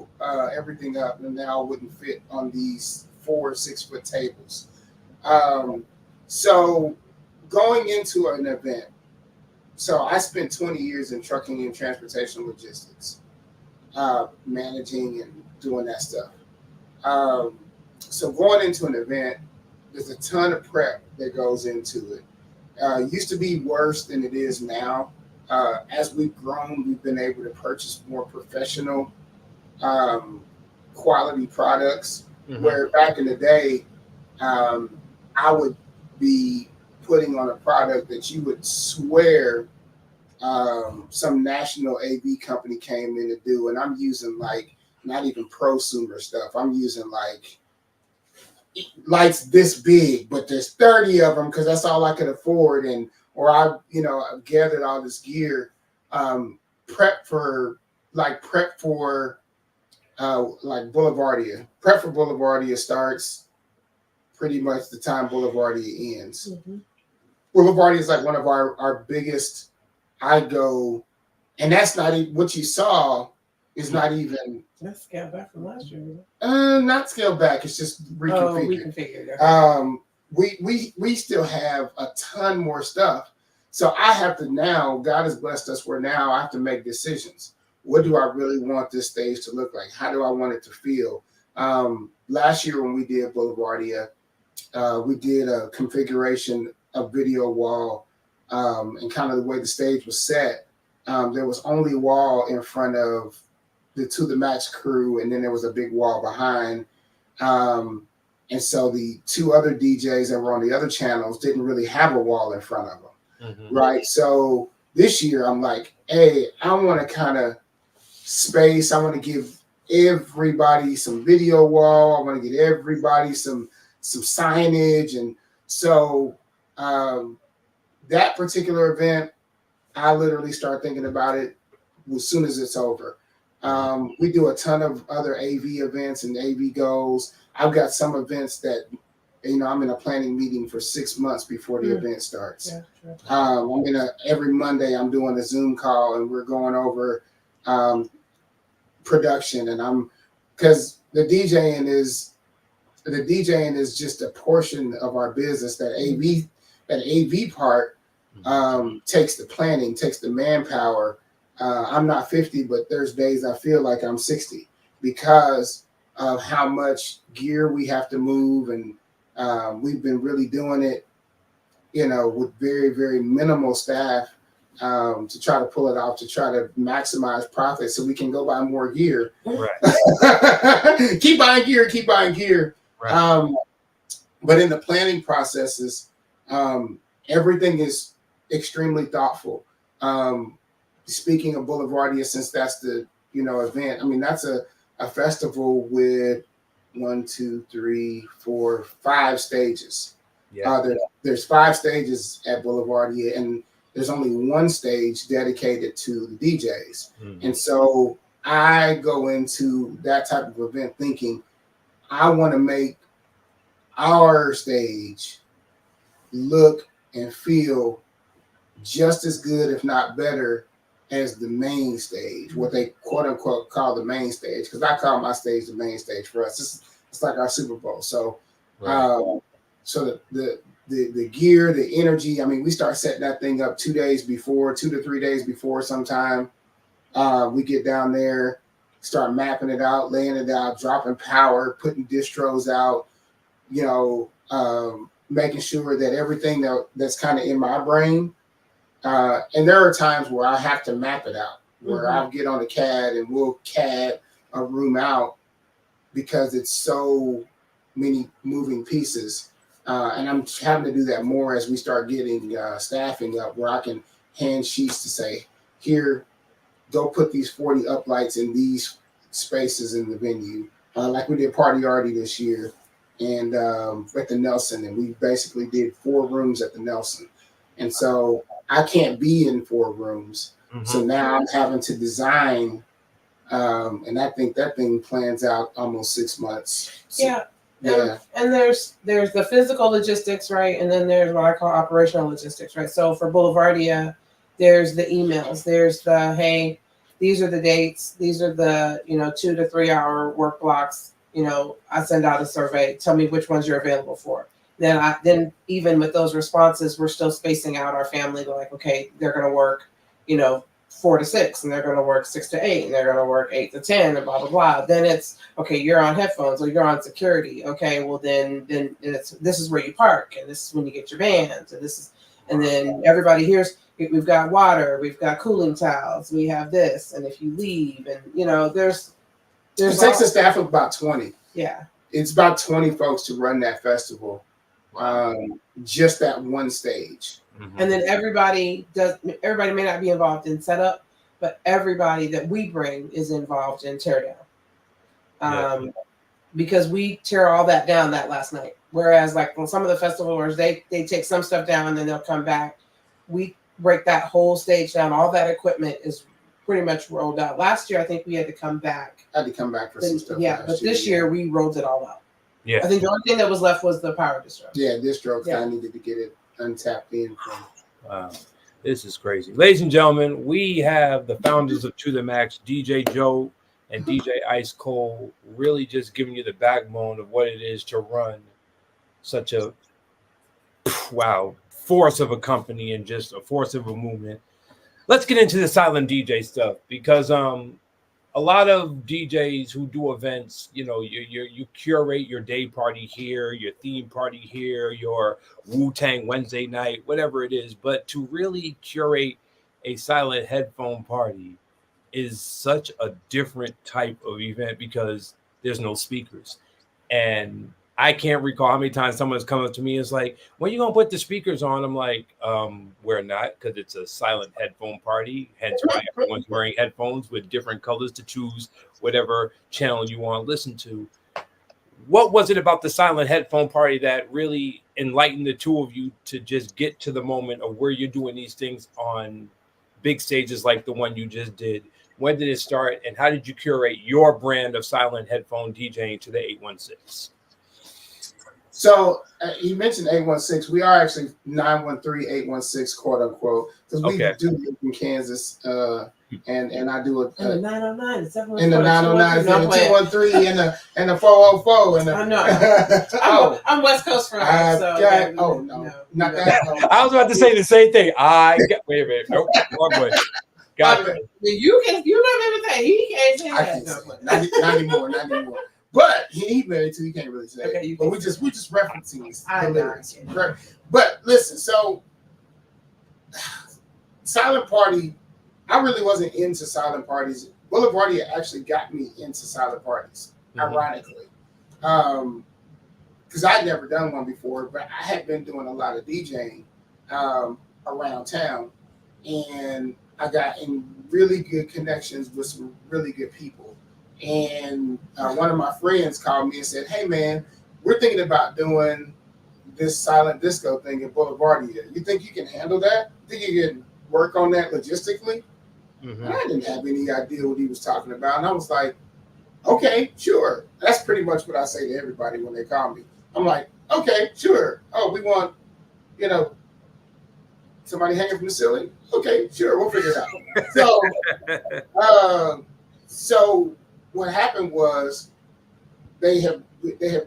everything up, and now wouldn't fit on these 4 or 6 foot tables. So going into an event, so I spent 20 years in trucking and transportation logistics, managing and doing that stuff. So going into an event, there's a ton of prep that goes into it. Used to be worse than it is now. As we've grown, we've been able to purchase more professional quality products, where back in the day, I would be putting on a product that you would swear some national AV company came in to do, and I'm using like not even prosumer stuff. I'm using like lights this big, but there's 30 of them because that's all I could afford, I've gathered all this gear, prep for Boulevardia. Prep for Boulevardia starts pretty much the time Boulevardia ends. Mm-hmm. Boulevardia is like one of our biggest. I go, and that's not even what you saw. Is not even. That's scaled back from last year. Not scaled back. It's just reconfigured. We still have a ton more stuff. So I have to now. God has blessed us. Where now I have to make decisions. What do I really want this stage to look like? How do I want it to feel? Last year when we did Boulevardia, we did a configuration of video wall, and kind of the way the stage was set. There was only wall in front of the Maxxe crew, and then there was a big wall behind. And so the 2 other DJs that were on the other channels didn't really have a wall in front of them. Mm-hmm. Right. So this year I'm like, hey, I want to kind of space. I want to give everybody some video wall. I want to get everybody some signage. And so that particular event, I literally start thinking about it as soon as it's over. We do a ton of other AV events and AV goals. I've got some events that, I'm in a planning meeting for 6 months before the event starts. Yeah, sure. Every Monday I'm doing a Zoom call and we're going over production, and because the DJing is just a portion of our business. That AV part takes the planning, takes the manpower. I'm not 50, but there's days I feel like I'm 60 because of how much gear we have to move. And we've been really doing it, with very, very minimal staff to try to pull it off, to try to maximize profit so we can go buy more gear. Right. Keep buying gear. Right. But in the planning processes, everything is extremely thoughtful. Speaking of Boulevardia, since that's the event, that's a festival with 1, 2, 3, 4, 5 stages. Yeah. There's 5 stages at Boulevardia, and there's only 1 stage dedicated to the DJs. Mm-hmm. And so I go into that type of event thinking I want to make our stage look and feel just as good, if not better, as the main stage, what they quote unquote call the main stage, because I call my stage the main stage for us. It's like our Super Bowl. So, Right. So the gear, the energy. I mean, we start setting that thing up 2 days before, 2 to 3 days before. Sometime we get down there, start mapping it out, laying it out, dropping power, putting distros out. You know, making sure that everything that's kind of in my brain. And there are times where I have to map it out, where I'll get on the CAD and we'll CAD a room out because it's so many moving pieces. And I'm having to do that more as we start getting staffing up, where I can hand sheets to say, here, go put these 40 uplights in these spaces in the venue. Like we did Party Arty this year and at the Nelson, and we basically did 4 rooms at the Nelson. And so I can't be in 4 rooms. So now I'm having to design, and I think that thing plans out almost 6 months. So, yeah. And there's the physical logistics, right? And then there's what I call operational logistics, right? So for Boulevardia, there's the emails, there's the, hey, these are the dates, these are the, 2 to 3 hour work blocks. I send out a survey, tell me which ones you're available for. Then even with those responses, we're still spacing out our family. They're like, okay, they're going to work, 4 to 6, and they're going to work 6 to 8, and they're going to work 8 to 10, and blah, blah, blah. Then it's, okay, you're on headphones, or you're on security. Okay, well then this is where you park, and this is when you get your vans, and then everybody here's, we've got water, we've got cooling towels, we have this, and if you leave, and there's it takes a staff of about 20. Yeah. It's about 20 folks to run that festival. Just that one stage. And then everybody may not be involved in setup, but everybody that we bring is involved in teardown. Because we tear all that down that last night. Whereas like on some of the festivals, they take some stuff down and then they'll come back. We break that whole stage down. All that equipment is pretty much rolled out. Last year, I think we had to come back. I had to come back for some stuff. Yeah, but this year we rolled it all out. Yeah. I think the only thing that was left was the power distro. Yeah, distro. I needed to get it untapped in. Wow. This is crazy. Ladies and gentlemen, we have the founders of To The Max, DJ Joe and DJ Ice Kole, really just giving you the backbone of what it is to run such a force of a company and just a force of a movement. Let's get into the silent DJ stuff, because a lot of DJs who do events, you curate your day party here, your theme party here, your Wu-Tang Wednesday night, whatever it is. But to really curate a silent headphone party is such a different type of event because there's no speakers. And I can't recall how many times someone's come up to me and is like, when are you going to put the speakers on? I'm like, we're not, because it's a silent headphone party. Hence why everyone's wearing headphones with different colors to choose whatever channel you want to listen to. What was it about the silent headphone party that really enlightened the two of you to just get to the moment of where you're doing these things on big stages like the one you just did? When did it start, and how did you curate your brand of silent headphone DJing to the 816? So you mentioned 816. We are actually 913-816, quote unquote, because we do live in Kansas, and I do it. And the 909, and the 909, and the 213, and the 404, and the. I know. I'm West Coast from. Not that. I was about to say the same thing. Wait a minute. Nope. Wrong way. Got it. You know everything. He can't say that. Not anymore. But he married too. He can't really say it. But we just referencing the lyrics. But listen, so silent party. I really wasn't into silent parties. Boulevardia actually got me into silent parties, ironically, because I'd never done one before. But I had been doing a lot of DJing around town, and I got in really good connections with some really good people. And one of my friends called me and said, "Hey, man, we're thinking about doing this silent disco thing in Boulevardia. You think you can handle that? Think you can work on that logistically?" And I didn't have any idea what he was talking about. And I was like, okay, sure. That's pretty much what I say to everybody when they call me. I'm like, Okay, sure. Oh, we want, you know, somebody hanging from the ceiling. Okay, sure, we'll figure it out. So what happened was they had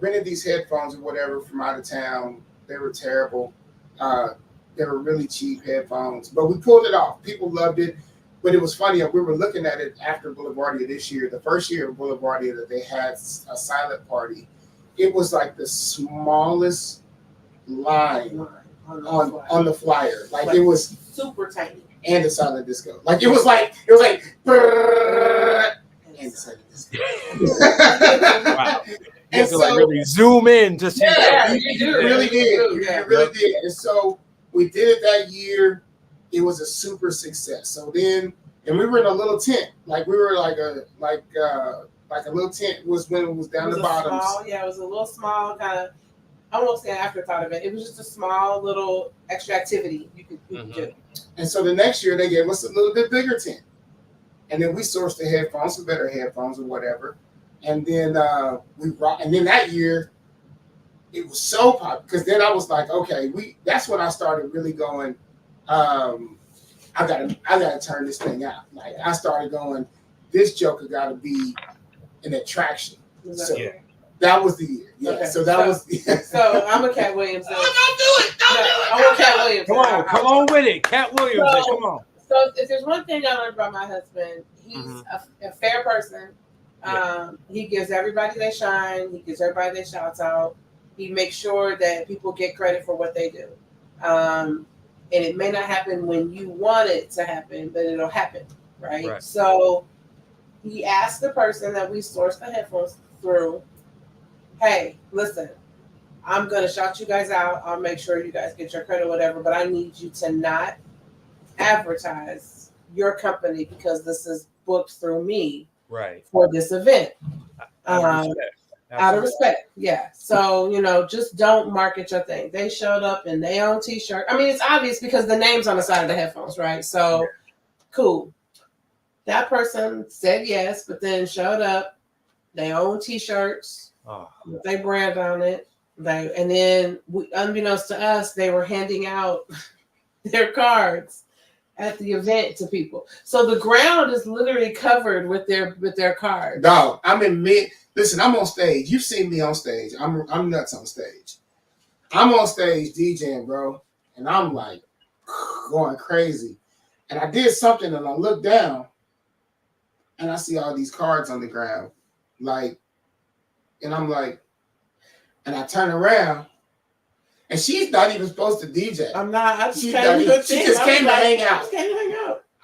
rented these headphones or whatever from out of town. They were terrible. Uh, they were really cheap headphones, but we pulled it off. People loved it. But it was funny. We were looking at it after Boulevardia this year, the first year of Boulevardia that they had a silent party. It was like the smallest line on the flyer. Like it was super tiny. And the silent disco. Like it was like brrr, and the silent disco. Wow. You have to like really zoom in to see. Yeah, you really did. You really did. And so we did it that year. It was a super success. So then, and we were in a little tent. Like we were like a little tent was when it was down the bottom. Yeah, it was a little small kind of. I won't say afterthought of it. It was just a small little extra activity you could do. And so the next year they gave us a little bit bigger tent, and then we sourced the headphones, some better headphones or whatever. And then and then that year it was so popular because then I was like, okay, that's when I started really going. I gotta turn this thing out. Like I started going, this joker got to be an attraction. So that was the year. Yeah. Okay. So that was. So I'm a Cat Williams. Don't do it. I want Cat Williams. Come on with it, Cat Williams. Come on. So if there's one thing I learned about my husband, he's a fair person. He gives everybody their shine. He gives everybody their shouts out. He makes sure that people get credit for what they do. And it may not happen when you want it to happen, but it'll happen, right? So he asked the person that we sourced the headphones through, hey, listen, I'm going to shout you guys out. I'll make sure you guys get your credit, whatever, but I need you to not advertise your company because this is booked through me for this event. Out of respect. Yeah. So, just don't market your thing. They showed up in their own t-shirt. I mean, it's obvious because the name's on the side of the headphones, right? So cool. That person said yes, but then showed up, their own t-shirts, with their brand on it. And then unbeknownst to us, they were handing out their cards at the event to people. So the ground is literally covered with their cards. No, listen, I'm on stage. You've seen me on stage. I'm nuts on stage. I'm on stage DJing, bro. And I'm like going crazy. And I did something and I look down and I see all these cards on the ground. And I'm like, and I turn around, and she's not even supposed to DJ. I'm not. She just came to hang out.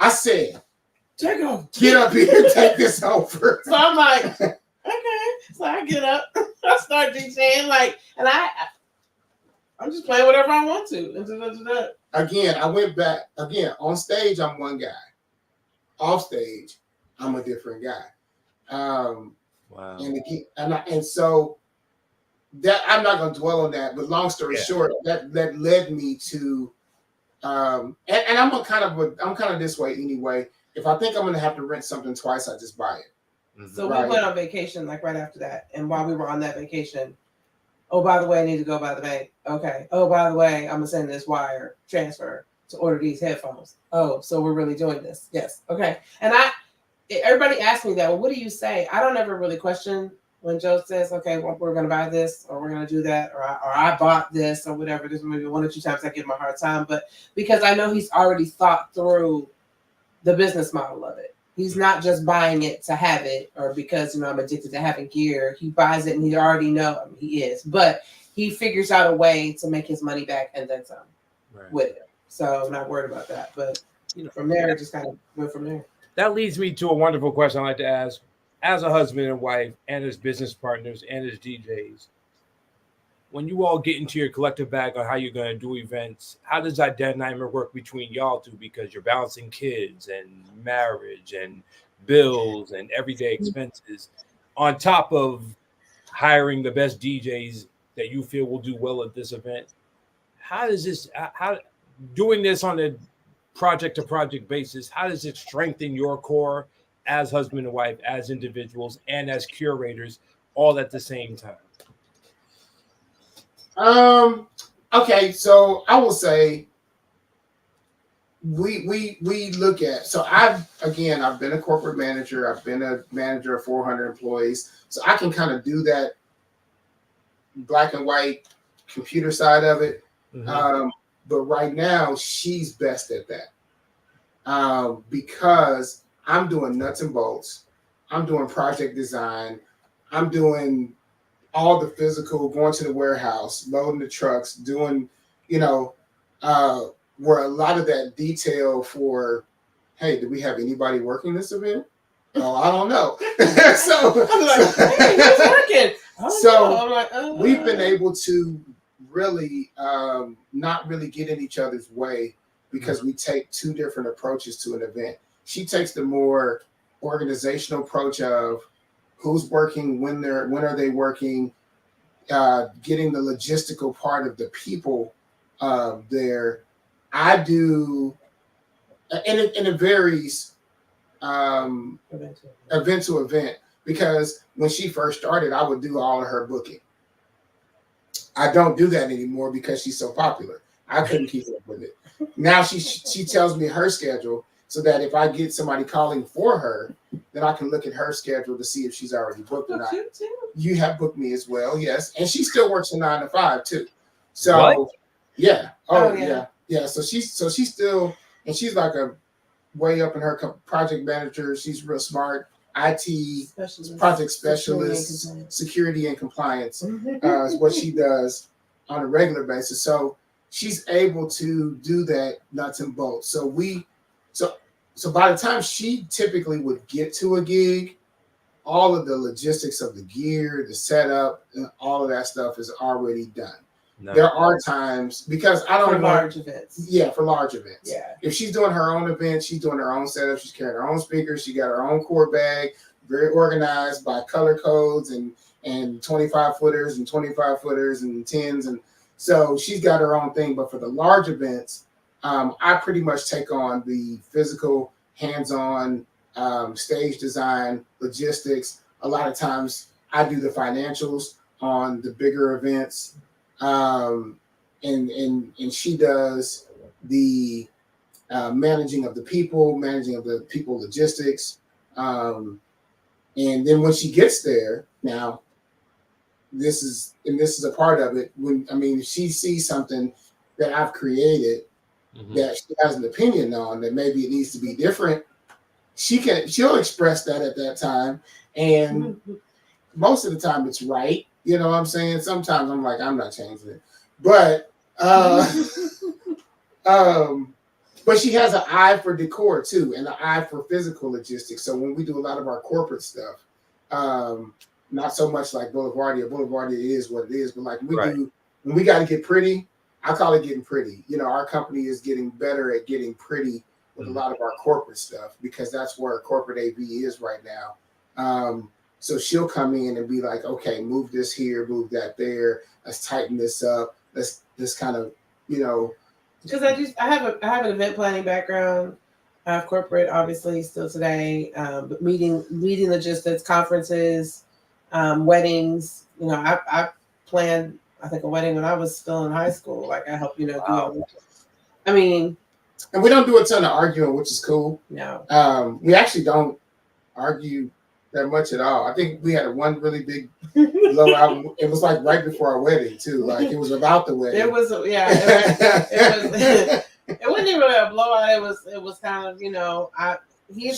I said, get up here and take this over. So I'm like, okay. So I get up, I start DJing, and I'm just playing whatever I want to. Again, I went back. Again, on stage, I'm one guy. Off stage, I'm a different guy. Wow. And so that I'm not going to dwell on that, but long story short, that led me to, and I'm kind of this way anyway. If I think I'm going to have to rent something twice, I just buy it. So we went on vacation right after that, and while we were on that vacation, oh, by the way, I need to go by the bank. Okay. Oh, by the way, I'm gonna send this wire transfer to order these headphones. Oh, so we're really doing this? Yes. Okay. And everybody asked me that. Well, what do you say? I don't ever really question when Joe says, okay, well, we're going to buy this or we're going to do that or I bought this or whatever. There's maybe one or two times I give him a hard time, but because I know he's already thought through the business model of it. He's not just buying it to have it or because, I'm addicted to having gear. He buys it and he already knows he is, but he figures out a way to make his money back and then some with it. So I'm not worried about that, but from there, it just kind of went from there. That leads me to a wonderful question I like to ask. As a husband and wife and as business partners and as DJs, when you all get into your collective bag on how you're going to do events, how does that dynamic work between y'all two? Because you're balancing kids and marriage and bills and everyday expenses on top of hiring the best DJs that you feel will do well at this event. How doing this on a project to project basis, how does it strengthen your core as husband and wife, as individuals, and as curators, all at the same time? Okay, so I will say we look at, so I've been a corporate manager, I've been a manager of 400 employees, so I can kind of do that black and white computer side of it. But right now she's best at that, because I'm doing nuts and bolts, I'm doing project design, I'm doing all the physical, going to the warehouse, loading the trucks, doing, you know, where a lot of that detail for, hey, do we have anybody working this event? Oh, I don't know. So I'm like, hey, who's working? So I'm like, we've been able to really not really get in each other's way, because we take two different approaches to an event. She takes the more organizational approach of who's working, when are they working, getting the logistical part of the people there. I do, and it varies event to event, because when she first started, I would do all of her booking. I don't do that anymore because she's so popular. I couldn't keep up with it. Now she tells me her schedule, so that if I get somebody calling for her, then I can look at her schedule to see if she's already booked or not. You have booked me as well, yes, and she still works a 9 to 5 too. So what? Yeah, yeah. So she's still, and she's like a way up in her project manager. She's real smart. IT specialist, project specialist, security and compliance is what she does on a regular basis. So she's able to do that nuts and bolts. So by the time she typically would get to a gig, all of the logistics of the gear, the setup, and all of that stuff is already done. No. There are times, because I don't for large events. Yeah, for large events. Yeah. If she's doing her own event, she's doing her own setup. She's carrying her own speakers. She got her own core bag, very organized by color codes and 25 footers and 25 footers and 10s, and so she's got her own thing. But for the large events, I pretty much take on the physical, hands-on, stage design, logistics. A lot of times, I do the financials on the bigger events. And she does the managing of the people logistics. And then when she gets there, now this is a part of it. If she sees something that I've created that she has an opinion on, that maybe it needs to be different, she'll express that at that time. And most of the time it's right. You know what I'm saying? Sometimes I'm like, I'm not changing it. But but she has an eye for decor too, and an eye for physical logistics. So when we do a lot of our corporate stuff, not so much like Boulevardia is what it is, but like when we got to get pretty, I call it getting pretty. You know, our company is getting better at getting pretty with a lot of our corporate stuff, because that's where corporate AV is right now. So she'll come in and be like, okay, move this here, move that there. Let's tighten this up. Let's kind of, because I have an event planning background. I have corporate, obviously, still today, but leading logistics, conferences, weddings. I planned, I think, a wedding when I was still in high school. Like, I helped, do all this. And we don't do a ton of arguing, which is cool. No. We actually don't argue that much at all. I think we had one really big blowout. It was like right before our wedding too. Like it was about the wedding. It was it wasn't even really a blowout. It was kind of, she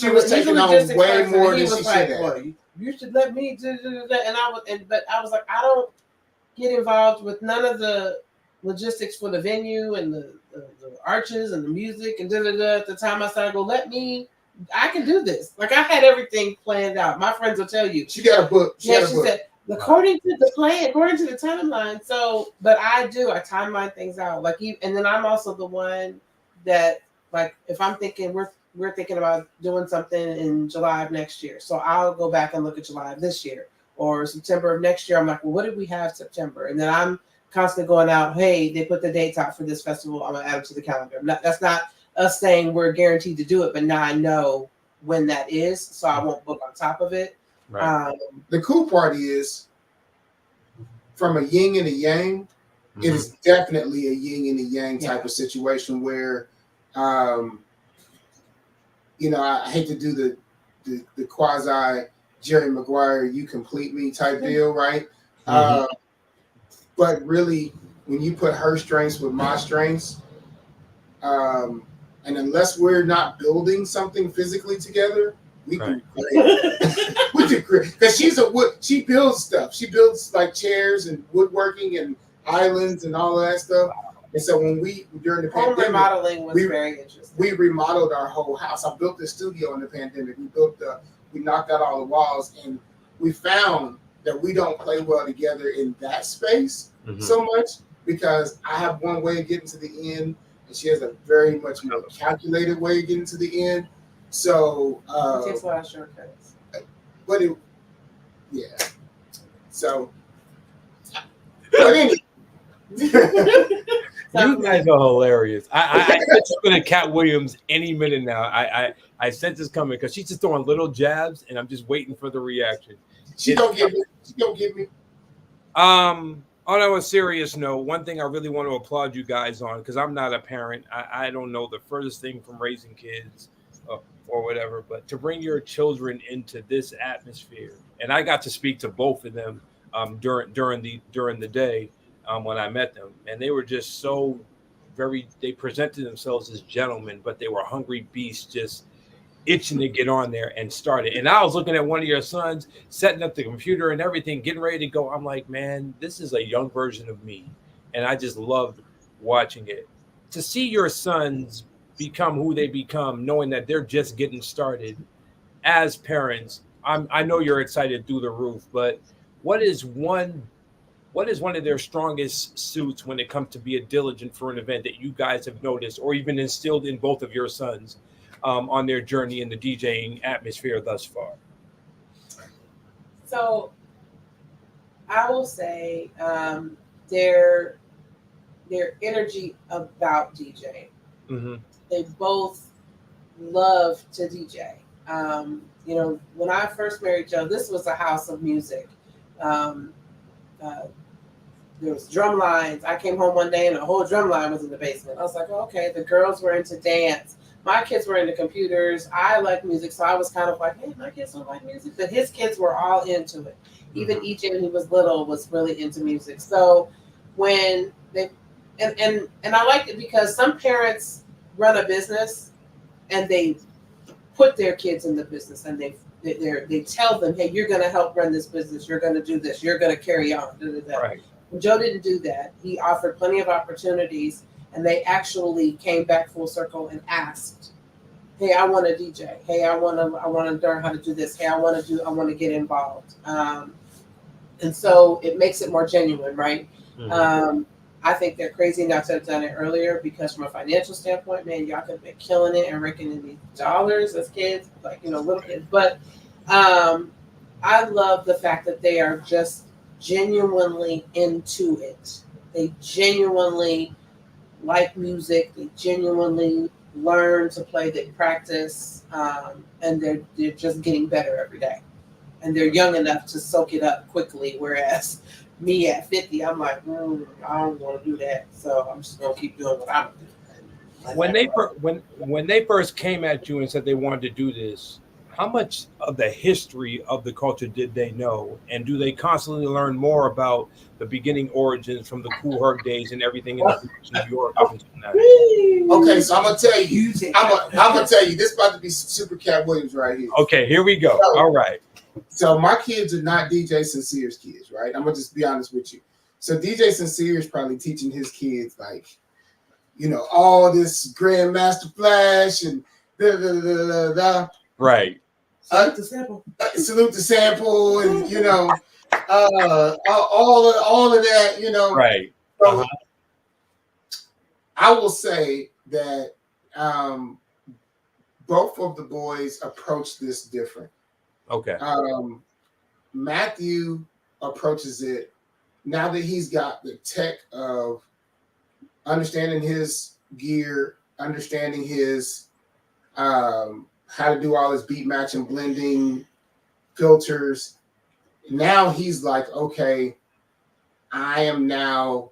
was taking on way more than she should have. Well, you should let me do that. But I was like, I don't get involved with none of the logistics for the venue and the arches and the music and At the time I started, I can do this. Like, I had everything planned out. My friends will tell you. She got a book. She said, according to the plan, according to the timeline. So, but I timeline things out. And then I'm also the one that, like, if I'm thinking we're thinking about doing something in July of next year. So I'll go back and look at July of this year or September of next year. I'm like, well, what did we have September? And then I'm constantly going out, hey, they put the dates out for this festival. I'm going to add it to the calendar. That's not us saying we're guaranteed to do it, but now I know when that is, so I won't book on top of it. Right. The cool part is, from a yin and a yang, It is definitely a yin and a yang type of situation where, you know, I hate to do the quasi Jerry Maguire, you complete me type deal, right? But really, when you put her strengths with my strengths, and unless we're not building something physically together, we do great. We do great because she builds stuff. She builds like chairs and woodworking and islands and all of that stuff. And so when during the home pandemic, remodeling was very interesting. We remodeled our whole house. I built the studio in the pandemic. We knocked out all the walls, and we found that we don't play well together in that space so much because I have one way of getting to the end, and she has a very much more calculated way of getting to the end. So it takes a lot of shortcuts. But so but anyway. You guys are hilarious. I just gonna Cat Williams any minute now. I sense this coming because she's just throwing little jabs, and I'm just waiting for the reaction. She don't get me. On a serious note, one thing I really want to applaud you guys on, because I'm not a parent. I don't know the furthest thing from raising kids or whatever, but to bring your children into this atmosphere, and I got to speak to both of them during the day. When I met them, and they were just so they presented themselves as gentlemen, but they were hungry beasts, just itching to get on there and start it. And I was looking at one of your sons setting up the computer and everything, getting ready to go. I'm like, man, this is a young version of me. And I just loved watching it. To see your sons become who they become, knowing that they're just getting started as parents, I know you're excited through the roof, but what is one of their strongest suits when it comes to be diligent for an event that you guys have noticed or even instilled in both of your sons on their journey in the DJing atmosphere thus far? So I will say their energy about DJing. They both love to DJ. You know, when I first married Joe, this was a house of music. There was drum lines. I came home one day and a whole drum line was in the basement. I was like, oh, okay, the girls were into dance. My kids were into computers. I like music, so I was kind of like, hey, my kids don't like music. But his kids were all into it. Even EJ, when he was little, was really into music. So when they, and I liked it because some parents run a business and they put their kids in the business and they tell them, hey, you're going to help run this business. You're going to do this. You're going to carry on. Right. Joe didn't do that. He offered plenty of opportunities, and they actually came back full circle and asked, hey, I want to DJ. Hey, I want to learn how to do this. Hey, I want to get involved. And so it makes it more genuine, right? I think they're crazy not to have done it earlier because from a financial standpoint, man, y'all could have been killing it and raking in these dollars as kids, like, you know, little kids. But I love the fact that they are just genuinely into it. They genuinely like music. They genuinely learn to play. They practice, and they're just getting better every day. And they're young enough to soak it up quickly. Whereas me at 50, I'm like, I don't want to do that. So I'm just gonna keep doing what I'm doing. When they first came at you and said they wanted to do this, how much of the history of the culture did they know? And do they constantly learn more about the beginning origins from the Cool Herc days and everything in New York? Okay, so I'm gonna tell you. I'm gonna tell you. This is about to be Super Cat Williams right here. Okay, here we go. All right. So my kids are not DJ Sincere's kids, right? I'm gonna just be honest with you. So DJ Sincere is probably teaching his kids, like, you know, all this Grandmaster Flash and da. Right. Salute the sample. Salute the sample, and you know, all of that, you know. Right. So I will say that both of the boys approach this different. Okay. Matthew approaches it now that he's got the tech of understanding his gear, understanding his how to do all his beat matching, blending, filters. Now he's like, okay, I am now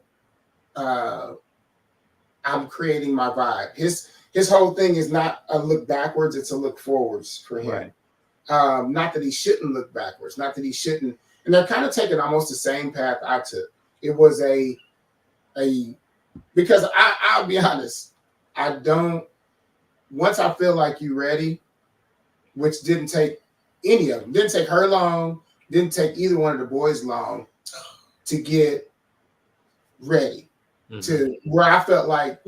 I'm creating my vibe. His whole thing is not a look backwards; it's a look forwards for him. Right. Not that he shouldn't look backwards, not that he shouldn't. And they're kind of taking almost the same path I took. It was because I'll be honest, I don't. Once I feel like you're ready, which didn't take any of them, didn't take her long, didn't take either one of the boys long to get ready to where I felt like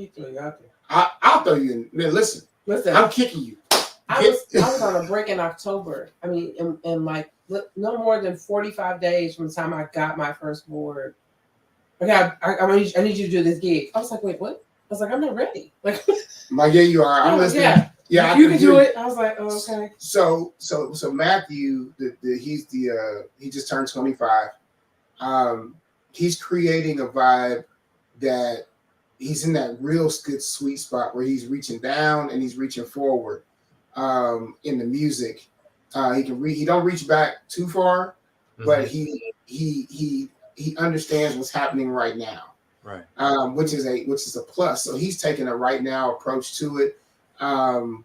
I'll throw you in. Man, listen, I'm kicking you. I was on a break in October. I mean, in like no more than 45 days from the time I got my first board. Okay, I need you to do this gig. I was like, wait, what? I was like, I'm not ready. Like, yeah, you are. I'm listening. Yeah, you can do it. I was like, oh, okay. So Matthew, he just turned 25. He's creating a vibe that he's in that real good sweet spot where he's reaching down and he's reaching forward in the music. He don't reach back too far, but he understands what's happening right now. Right. Which is a plus. So he's taking a right now approach to it. And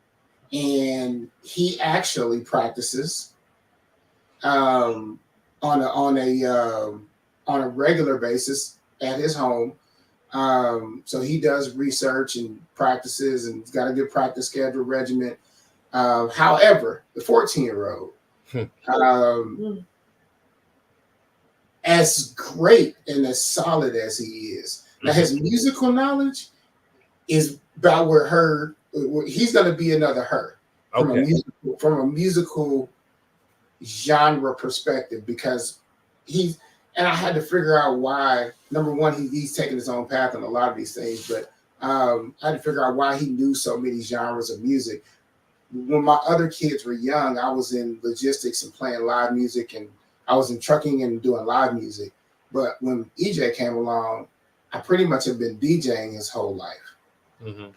he actually practices on a regular basis at his home. So he does research and practices, and he's got a good practice schedule regimen. However, the 14-year-old, as great and as solid as he is, now his musical knowledge is about where he's going to be another her from a musical genre perspective, because and I had to figure out why. Number one, he's taking his own path on a lot of these things, but I had to figure out why he knew so many genres of music. When my other kids were young, I was in logistics and playing live music, and I was in trucking and doing live music. But when EJ came along, I pretty much have been DJing his whole life.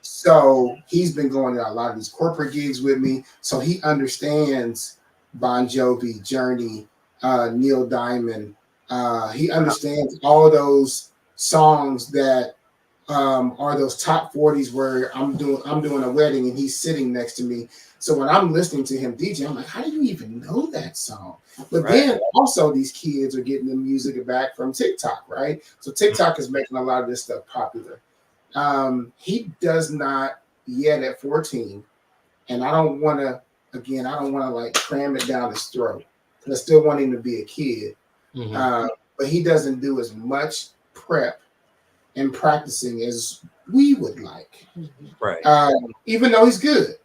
So he's been going to a lot of these corporate gigs with me. So he understands Bon Jovi, Journey, Neil Diamond. He understands all those songs that are those top 40s where I'm doing a wedding and he's sitting next to me. So when I'm listening to him DJ, I'm like, how do you even know that song? But then also these kids are getting the music back from TikTok, right? So TikTok is making a lot of this stuff popular. He does not yet at 14, and I don't want to like cram it down his throat, because I still want him to be a kid. But he doesn't do as much prep and practicing as we would like. Right. Even though he's good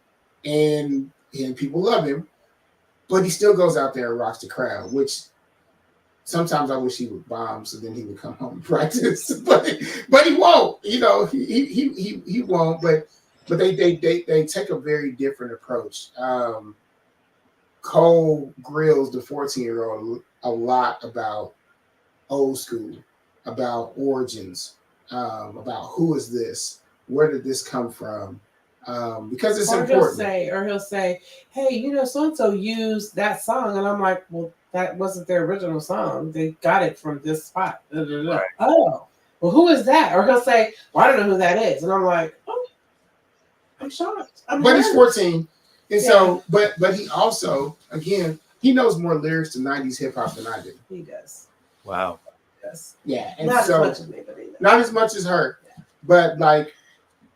and people love him, but he still goes out there and rocks the crowd, which sometimes I wish he would bomb so then he would come home and practice. but he won't. You know, he won't. But they take a very different approach. Kole grills the 14-year-old a lot about old school, about origins, about who is this, where did this come from, because it's important. He'll say, hey, you know, so and so used that song, and I'm like, well, that wasn't their original song. They got it from this spot. Right. Oh, well, who is that? Or he'll say, well, I don't know who that is, and I'm like, oh, I'm shocked. But he's 14, and so, but he also, again, he knows more lyrics to 90s hip hop than I do. He does. Wow. Yes. Yeah, and not so as much as me, but he does. Not as much as her, but like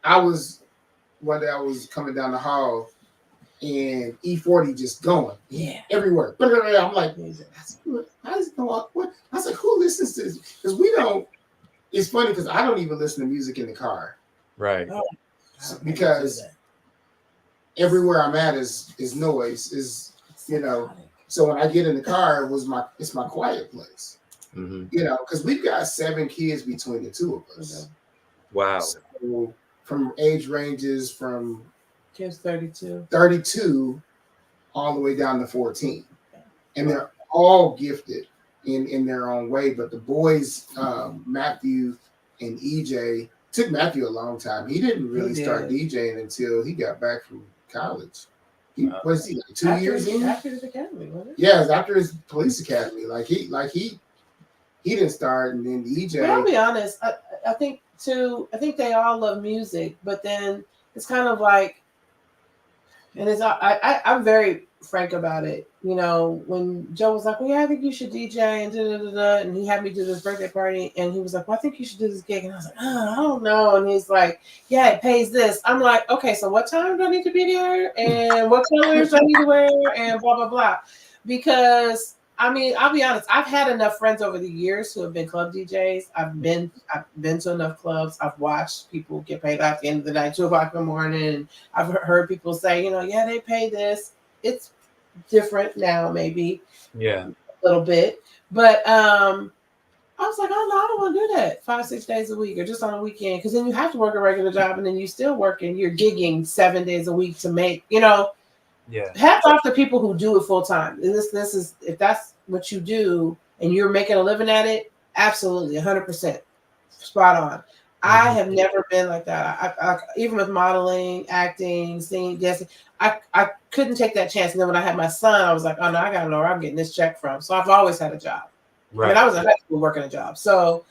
one day I was coming down the hall, and E40 just going, everywhere. I'm like, how does it know what? I was like, who listens to this? Because we don't. It's funny because I don't even listen to music in the car, right? Because everywhere I'm at is noise, you know. So when I get in the car, it's my quiet place, you know, because we've got 7 kids between the two of us. Wow. So from age ranges from kids 32 all the way down to 14, and they're all gifted in their own way. But the boys, Matthew and EJ, took Matthew a long time. He didn't really start DJing until he got back from college. Was he like 2 years in? After his academy, wasn't it? Yeah, it was after his police academy. He didn't start, and then EJ. But I'll be honest, I think too, I think they all love music, but then it's kind of like, and it's I'm very frank about it. You know, when Joe was like, "Well, yeah, I think you should DJ," and da da da da, and he had me do this birthday party, and he was like, "Well, I think you should do this gig," and I was like, "Oh, I don't know," and he's like, "Yeah, it pays this." I'm like, "Okay, so what time do I need to be there, and what colors do I need to wear, and blah blah blah," because I mean, I'll be honest. I've had enough friends over the years who have been club DJs. I've been to enough clubs. I've watched people get paid at the end of the night, 2 o'clock in the morning. I've heard people say, you know, yeah, they pay this. It's different now, maybe Yeah, a little bit, but I was like, oh no, I don't want to do that 5-6 days a week or just on a weekend, because then you have to work a regular job and then you still working. You're gigging 7 days a week to make, you know. yeah, Hats off to people who do it full time. And this is, if that's what you do and you're making a living at it, absolutely 100% spot on. I have never been like that. I even with modeling, acting, singing, dancing, I couldn't take that chance. And then when I had my son, I was like, oh no, I gotta know where I'm getting this check from. So I've always had a job. right. I mean, I was in high school working a job. So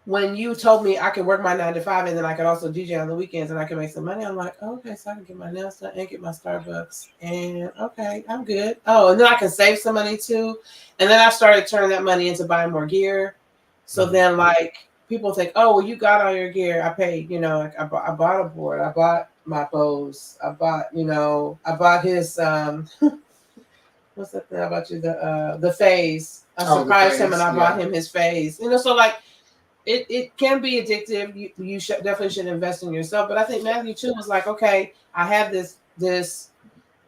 when you told me I could work my 9 to 5 and then I could also DJ on the weekends and I could make some money, I'm like, oh, okay, so I can get my nails done and get my Starbucks, and okay, I'm good. Oh, and then I can save some money too. And then I started turning that money into buying more gear. So then, like, people think, oh, well, you got all your gear. I paid, you know, like I bought a board, I bought my pose, I bought, you know, I bought his what's that thing about you? The phase. I surprised him and I bought him his phase. You know, so like it can be addictive. You definitely should invest in yourself. But I think Matthew too was like, okay, I have this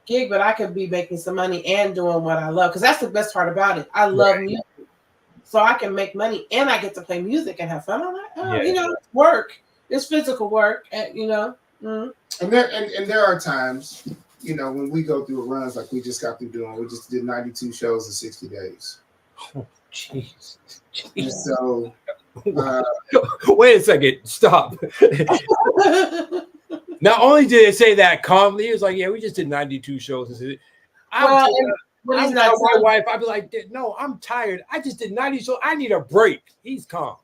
gig, but I could be making some money and doing what I love, because that's the best part about it. I love music, so I can make money and I get to play music and have fun. I'm like, oh, you know, it's work. It's physical work, and you know. And there are times, you know, when we go through runs like we just got through doing. We just did 92 shows in 60 days. Oh, jeez. And so, wait a second. Stop. Not only did they say that calmly, it was like, yeah, we just did 92 shows. I would tell my wife, I'd be like, no, I'm tired. I just did 90 shows. I need a break. He's calm.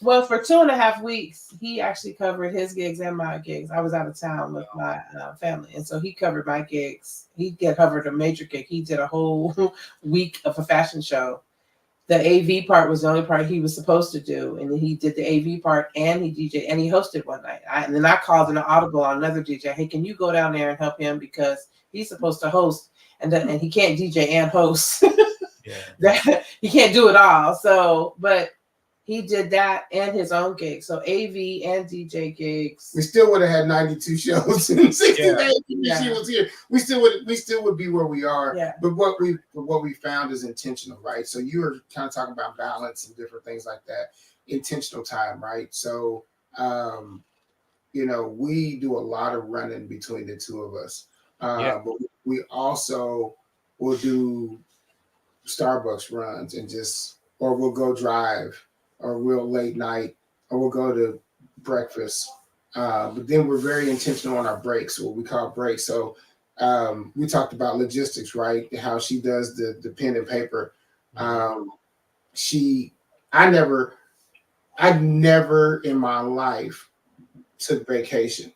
Well, for 2.5 weeks, he actually covered his gigs and my gigs. I was out of town with my family, and so he covered my gigs. He covered a major gig. He did a whole week of a fashion show. The AV part was the only part he was supposed to do, and he did the AV part, and he DJed, and he hosted one night. And then I called an audible on another DJ. Hey, can you go down there and help him, because he's supposed to host, and he can't DJ and host. He can't do it all. So, but he did that and his own gigs. So AV and DJ gigs. We still would have had 92 shows in 60 days if she was here. We still would be where we are. Yeah. But what we found is intentional, right? So you were kind of talking about balance and different things like that. Intentional time, right? So you know, we do a lot of running between the two of us. But we also will do Starbucks runs or we'll go drive, or real late night, or we'll go to breakfast. But then we're very intentional on our breaks, what we call breaks. So we talked about logistics, right? How she does the pen and paper. I never in my life took vacation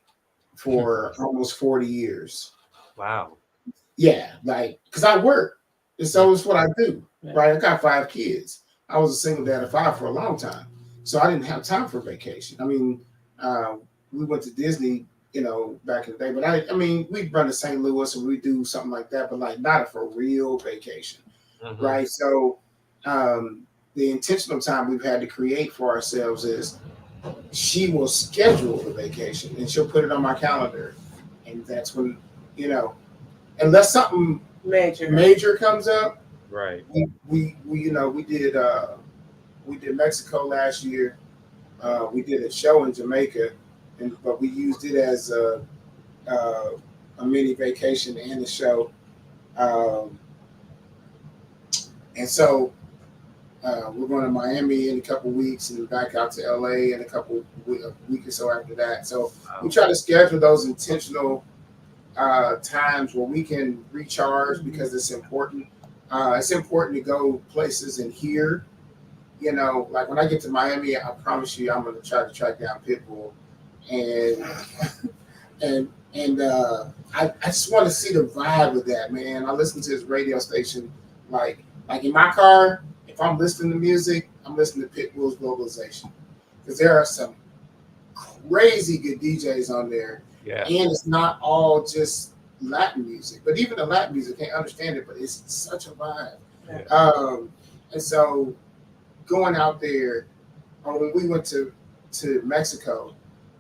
for almost 40 years. Wow. Yeah, like, because I work. And so it's what I do, right? I got 5 kids. I was a single dad of 5 for a long time. So I didn't have time for vacation. I mean, we went to Disney, you know, back in the day. But I mean, we'd run to St. Louis and we do something like that, but like not for real vacation, right? So the intentional time we've had to create for ourselves is she will schedule the vacation and she'll put it on my calendar. And that's when, you know, unless something major comes up, right? We you know, we did Mexico last year. We did a show in Jamaica, but we used it as a mini vacation and a show. And so we're going to Miami in a couple weeks and back out to LA in a week or so after that. So we try to schedule those intentional times where we can recharge, because it's important. It's important to go places and hear, you know, like when I get to Miami, I promise you, I'm gonna try to track down Pitbull, and I just want to see the vibe of that, man. I listen to his radio station, like in my car. If I'm listening to music, I'm listening to Pitbull's Globalization, because there are some crazy good DJs on there, Yeah. and it's not all just Latin music. But even the Latin music, I can't understand it, but it's such a vibe. Yeah. And so going out there, or when we went to Mexico,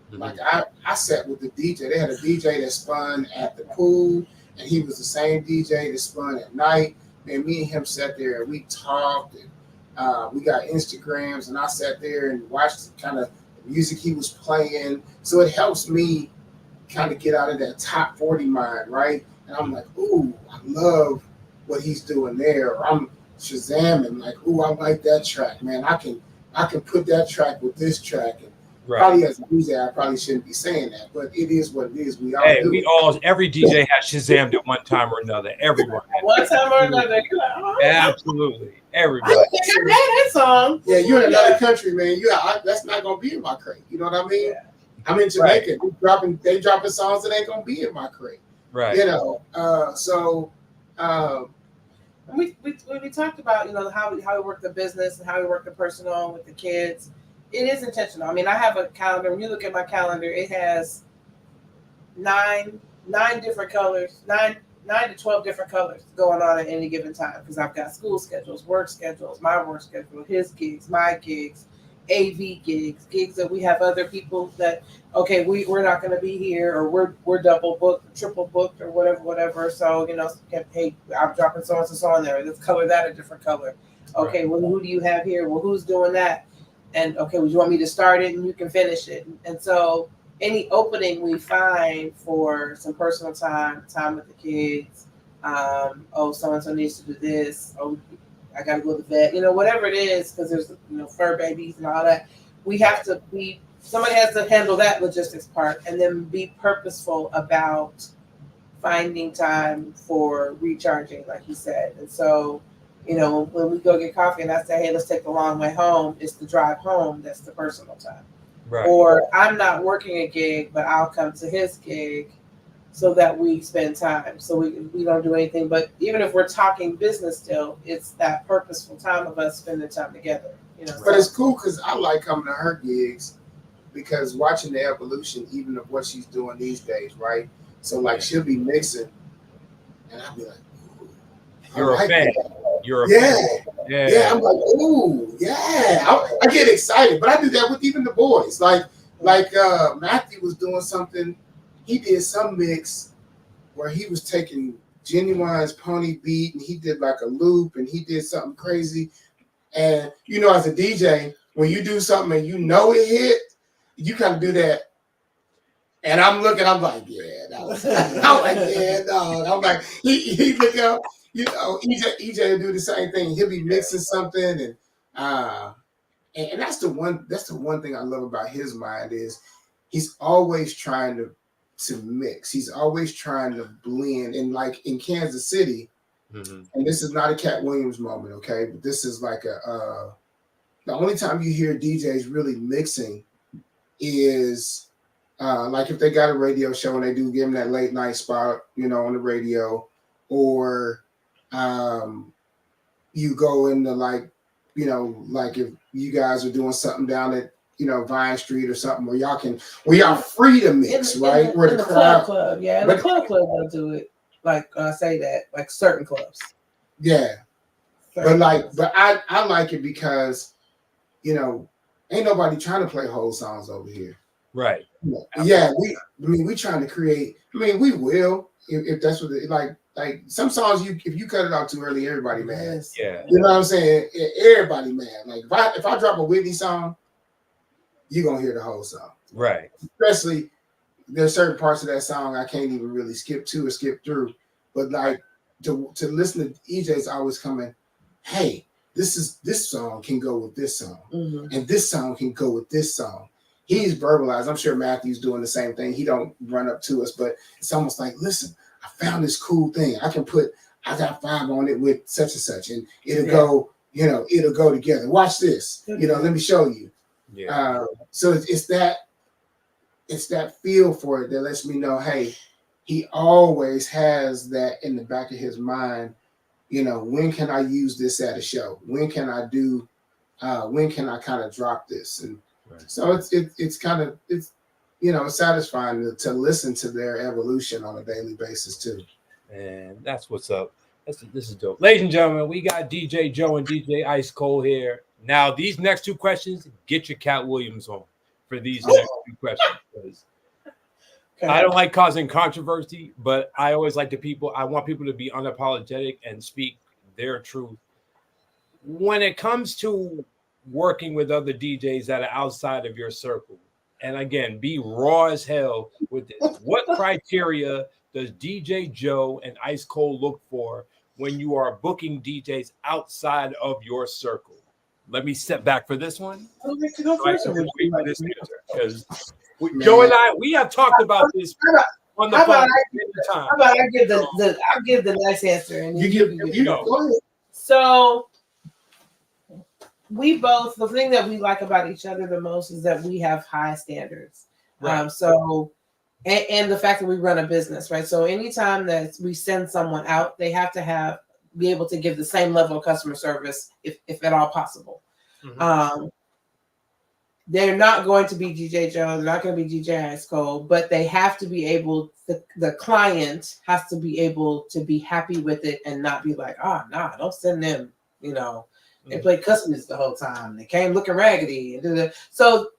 like I sat with the DJ. They had a DJ that spun at the pool, and he was the same DJ that spun at night. And me and him sat there and we talked, and we got Instagrams, and I sat there and watched kind of the music he was playing. So it helps me kind of get out of that top 40 mind, right? And I'm like, ooh, I love what he's doing there. Or I'm Shazamming, like, ooh, I like that track, man. I can put that track with this track. And probably as a DJ, I probably shouldn't be saying that, but it is what it is. We all do. Every DJ has Shazammed at one time or another. Everyone. One time or another, you're like, oh, absolutely. Everybody. I don't think I had that song. Yeah, you're in another country, man. That's not gonna be in my crate. You know what I mean? Yeah. I'm in Jamaica. Right. They dropping songs that ain't gonna be in my crate. Right. You know. We talked about, you know, how we work the business and how we work the personal with the kids. It is intentional. I mean, I have a calendar. When you look at my calendar, it has nine different colors, 9 to 12 different colors going on at any given time, because I've got school schedules, work schedules, my work schedule, his gigs, my gigs, AV gigs that we have other people that, okay, we're not going to be here, or we're double booked, triple booked, or whatever. So, you know, hey, I'm dropping so and so on there. Let's color that a different color. Okay, right. Well, who do you have here? Well, who's doing that? And okay, would you want me to start it and you can finish it? And so any opening we find for some personal time with the kids, so-and-so needs to do this, I got to go to the vet, you know, whatever it is, because there's, you know, fur babies and all that. Somebody has to handle that logistics part, and then be purposeful about finding time for recharging, like you said. And so, you know, when we go get coffee and I say, hey, let's take the long way home, it's the drive home that's the personal time. Right. Or I'm not working a gig, but I'll come to his gig so that we spend time. So we don't do anything. But even if we're talking business still, it's that purposeful time of us spending time together. You know. But it's cool because I like coming to her gigs, because watching the evolution even of what she's doing these days, right? So like she'll be mixing and I'll be like, ooh, you're a fan. You're a fan. Yeah. I'm like, ooh, yeah. I get excited, but I do that with even the boys. Like Matthew was doing something. He did some mix where he was taking Genuine's Pony Beat and he did like a loop and he did something crazy. And you know, as a DJ, when you do something and you know it hit, you kind of do that. And I'm looking, I'm like, yeah, that was, I'm like, yeah, no. I'm like, he look up, you know, EJ will do the same thing. He'll be mixing something, and that's the one thing I love about his mind is he's always trying to mix. He's always trying to blend. And like in Kansas City, and this is not a Cat Williams moment, okay, but this is like the only time you hear DJs really mixing is like if they got a radio show and they do give them that late night spot, you know, on the radio, or you go into like, you know, like if you guys are doing something down at, you know, Vine Street or something where y'all free to mix, right? Where the club, yeah. And the club will do it. Like I say that, like certain clubs. Yeah. But I like it because, you know, ain't nobody trying to play whole songs over here. Right. Yeah, we trying to create. I mean, we will if that's what like some songs if you cut it out too early, everybody mad. Yes. Yeah. You know what I'm saying? Everybody mad. Like if I drop a Whitney song, you're gonna hear the whole song. Right. Especially there's certain parts of that song I can't even really skip to or skip through. But like to listen to EJ's always coming, hey, this song can go with this song, and this song can go with this song. He's verbalized. I'm sure Matthew's doing the same thing. He don't run up to us, but it's almost like, listen, I found this cool thing. I got 5 on it with such and such, and it'll go you know, it'll go together. Watch this. You know, let me show you. Yeah. So it's that feel for it that lets me know, hey, he always has that in the back of his mind. You know, when can I use this at a show? When can I kind of drop this? And so it's kind of you know, it's satisfying to listen to their evolution on a daily basis too. And that's what's up. This is dope. Ladies and gentlemen, we got DJ Joe and DJ Ice Cole here. Now, these next two questions, get your Cat Williams on for these next two questions. Because I don't like causing controversy, but I always like I want people to be unapologetic and speak their truth. When it comes to working with other DJs that are outside of your circle, and again, be raw as hell with this, what criteria does DJ Joe and Ice Cole look for when you are booking DJs outside of your circle? Let me step back for this one. Because Joe and I, we have talked about this on the phone. How about I give I'll give the nice answer and you know. So we both, the thing that we like about each other the most is that we have high standards. Right. And the fact that we run a business, right? So anytime that we send someone out, they have to be able to give the same level of customer service, if at all possible. Mm-hmm. They're not going to be DJ Joe, they're not going to be DJ Ice Cole, but they have to be able, the client has to be able to be happy with it and not be like, don't send them, you know. They played customers the whole time. They came looking raggedy. So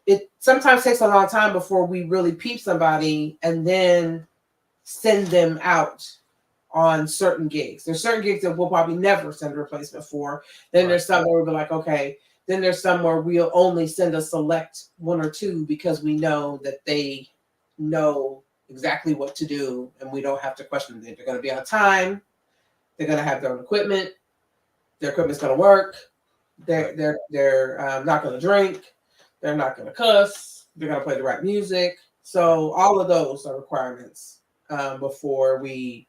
it sometimes takes a long time before we really peep somebody and then send them out on certain gigs. There's certain gigs that we'll probably never send a replacement for. Then there's some where we'll be like, okay. Then there's some where we'll only send a select one or two because we know that they know exactly what to do and we don't have to question them. They're going to be on time. They're going to have their own equipment. Their equipment's going to work. They're not going to drink. They're not going to cuss. They're going to play the right music. So all of those are requirements before we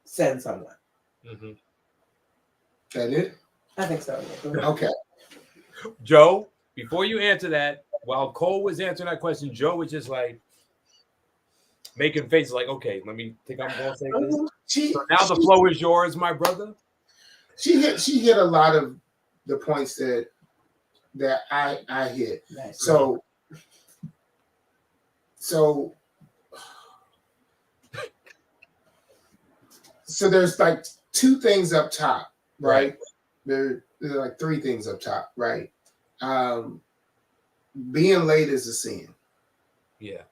send someone. Mm-hmm. That it? I think so. Yeah. Okay. Joe, before you answer that, while Cole was answering that question, Joe was just like making faces like, okay, let me think I'm going to say this. So now the flow is yours, my brother. She hit a lot of the points that I hit. Nice. So there's like two things up top, right? There are like three things up top, right? Being late is a sin. Yeah.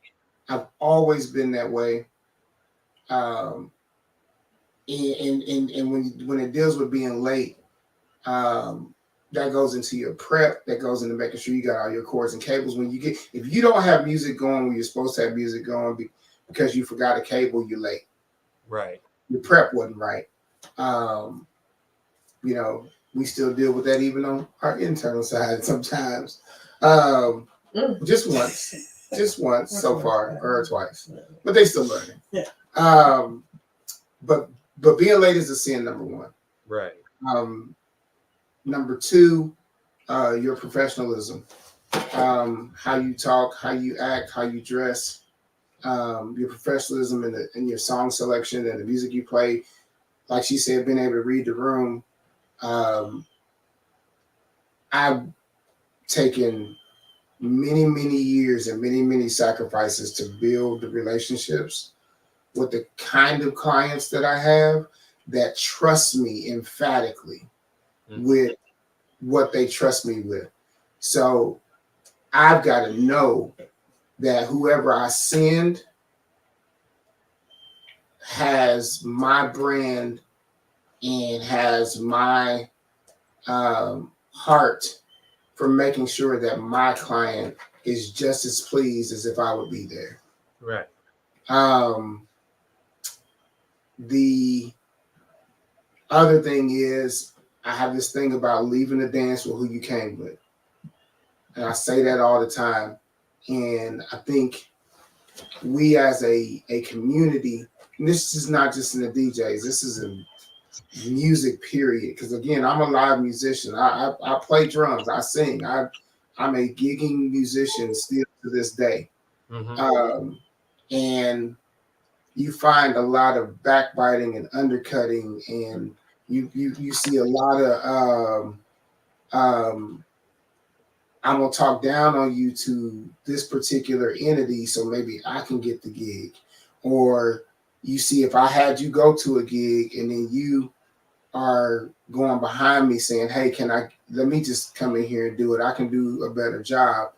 I've always been that way. And when it deals with being late, that goes into your prep, that goes into making sure you got all your cords and cables. If you don't have music going when you're supposed to have music going because you forgot a cable, you're late. Right. Your prep wasn't right. You know, we still deal with that even on our internal side sometimes. Just once so far, or twice, but they still learning. Yeah. But being late is a sin, number one. Right. Number two, your professionalism, how you talk, how you act, how you dress, your professionalism in your song selection and the music you play. Like she said, being able to read the room. I've taken many years and many sacrifices to build the relationships with the kind of clients that I have that trust me emphatically with what they trust me with. So I've got to know that whoever I send has my brand and has my heart for making sure that my client is just as pleased as if I would be there. Right. The other thing is I have this thing about leaving the dance with who you came with. And I say that all the time. And I think we as a community, and this is not just in the DJs, this is in music, period. Because again, I'm a live musician. I play drums, I sing. I'm a gigging musician still to this day. And you find a lot of backbiting and undercutting, and you see a lot of I'm gonna talk down on you to this particular entity, so maybe I can get the gig. Or you see, if I had you go to a gig and then you are going behind me saying, "Hey, let me just come in here and do it. I can do a better job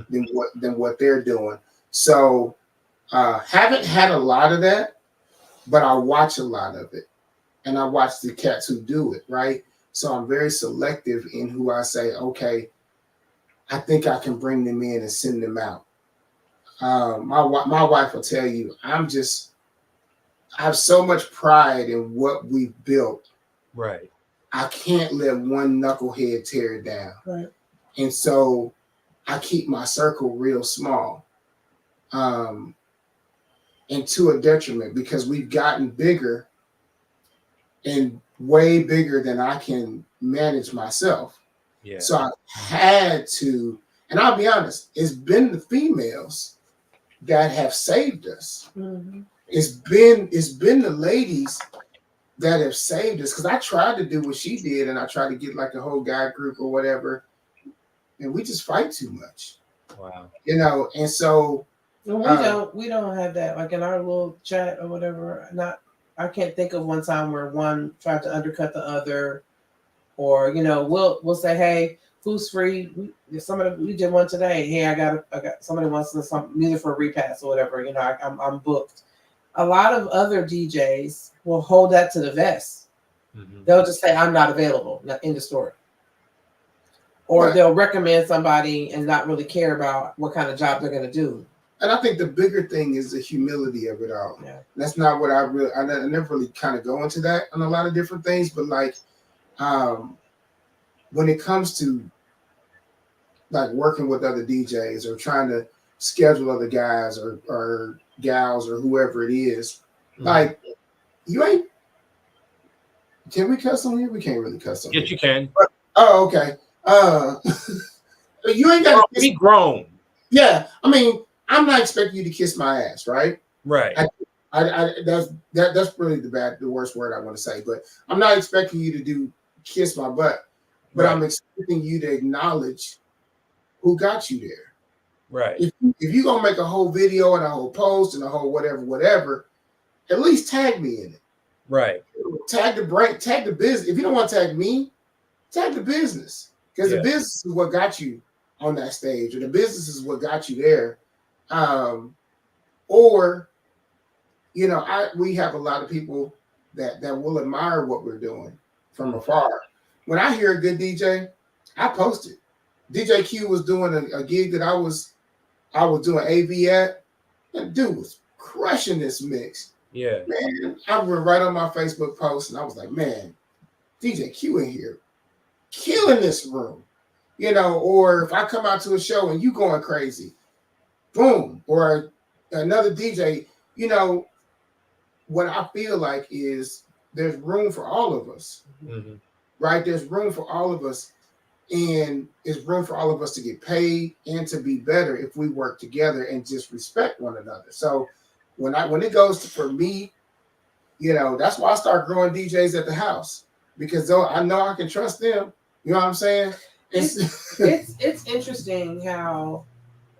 than what they're doing." So haven't had a lot of that, but I watch a lot of it, and I watch the cats who do it, right? So I'm very selective in who I say, okay, I think I can bring them in and send them out. My wife will tell you, I have so much pride in what we've built. Right. I can't let one knucklehead tear it down. Right. And so I keep my circle real small. And to a detriment, because we've gotten bigger and way bigger than I can manage myself. Yeah. So I had to, and I'll be honest, it's been the females that have saved us. Mm-hmm. It's been the ladies that have saved us, because I tried to do what she did, and I tried to get like a whole guy group or whatever, and we just fight too much. Wow. And so we don't have that, like in our little chat or whatever. I can't think of one time where one tried to undercut the other, or we'll say, hey, who's free? We did one today. Hey, I got somebody wants to neither for a repass or whatever. I'm booked. A lot of other DJs will hold that to the vest. Mm-hmm. They'll just say, I'm not available, in the story. Or they'll recommend somebody and not really care about what kind of job they're going to do. And I think the bigger thing is the humility of it all. Yeah. That's not what I never really kind of go into that on a lot of different things, but like when it comes to like working with other DJs or trying to schedule other guys or gals or whoever it is, like you ain't. Can we cuss on here? We can't really cuss on here. Yes, you can. But, oh, okay. You ain't got to be grown. Yeah, I mean, I'm not expecting you to kiss my ass, right? Right. That's really the worst word I want to say, but I'm not expecting you to kiss my butt, but right. I'm expecting you to acknowledge who got you there. Right. If you're gonna make a whole video and a whole post and a whole whatever, at least tag me in it. Right. Tag the business. If you don't want to tag me, tag the business, because the business is what got you on that stage, or the business is what got you there. Or we have a lot of people that will admire what we're doing from afar. When I hear a good DJ, I post it. DJ Q was doing a gig that I was doing AV at, and dude was crushing this mix. Yeah, man, I went right on my Facebook post and I was like, man, DJ Q in here killing this room. Or if I come out to a show and you going crazy, boom. Or another DJ, what I feel like is there's room for all of us, right? There's room for all of us, and it's room for all of us to get paid and to be better if we work together and just respect one another. So when it goes for me, that's why I start growing DJs at the house, because I know I can trust them. You know what I'm saying? It's interesting how,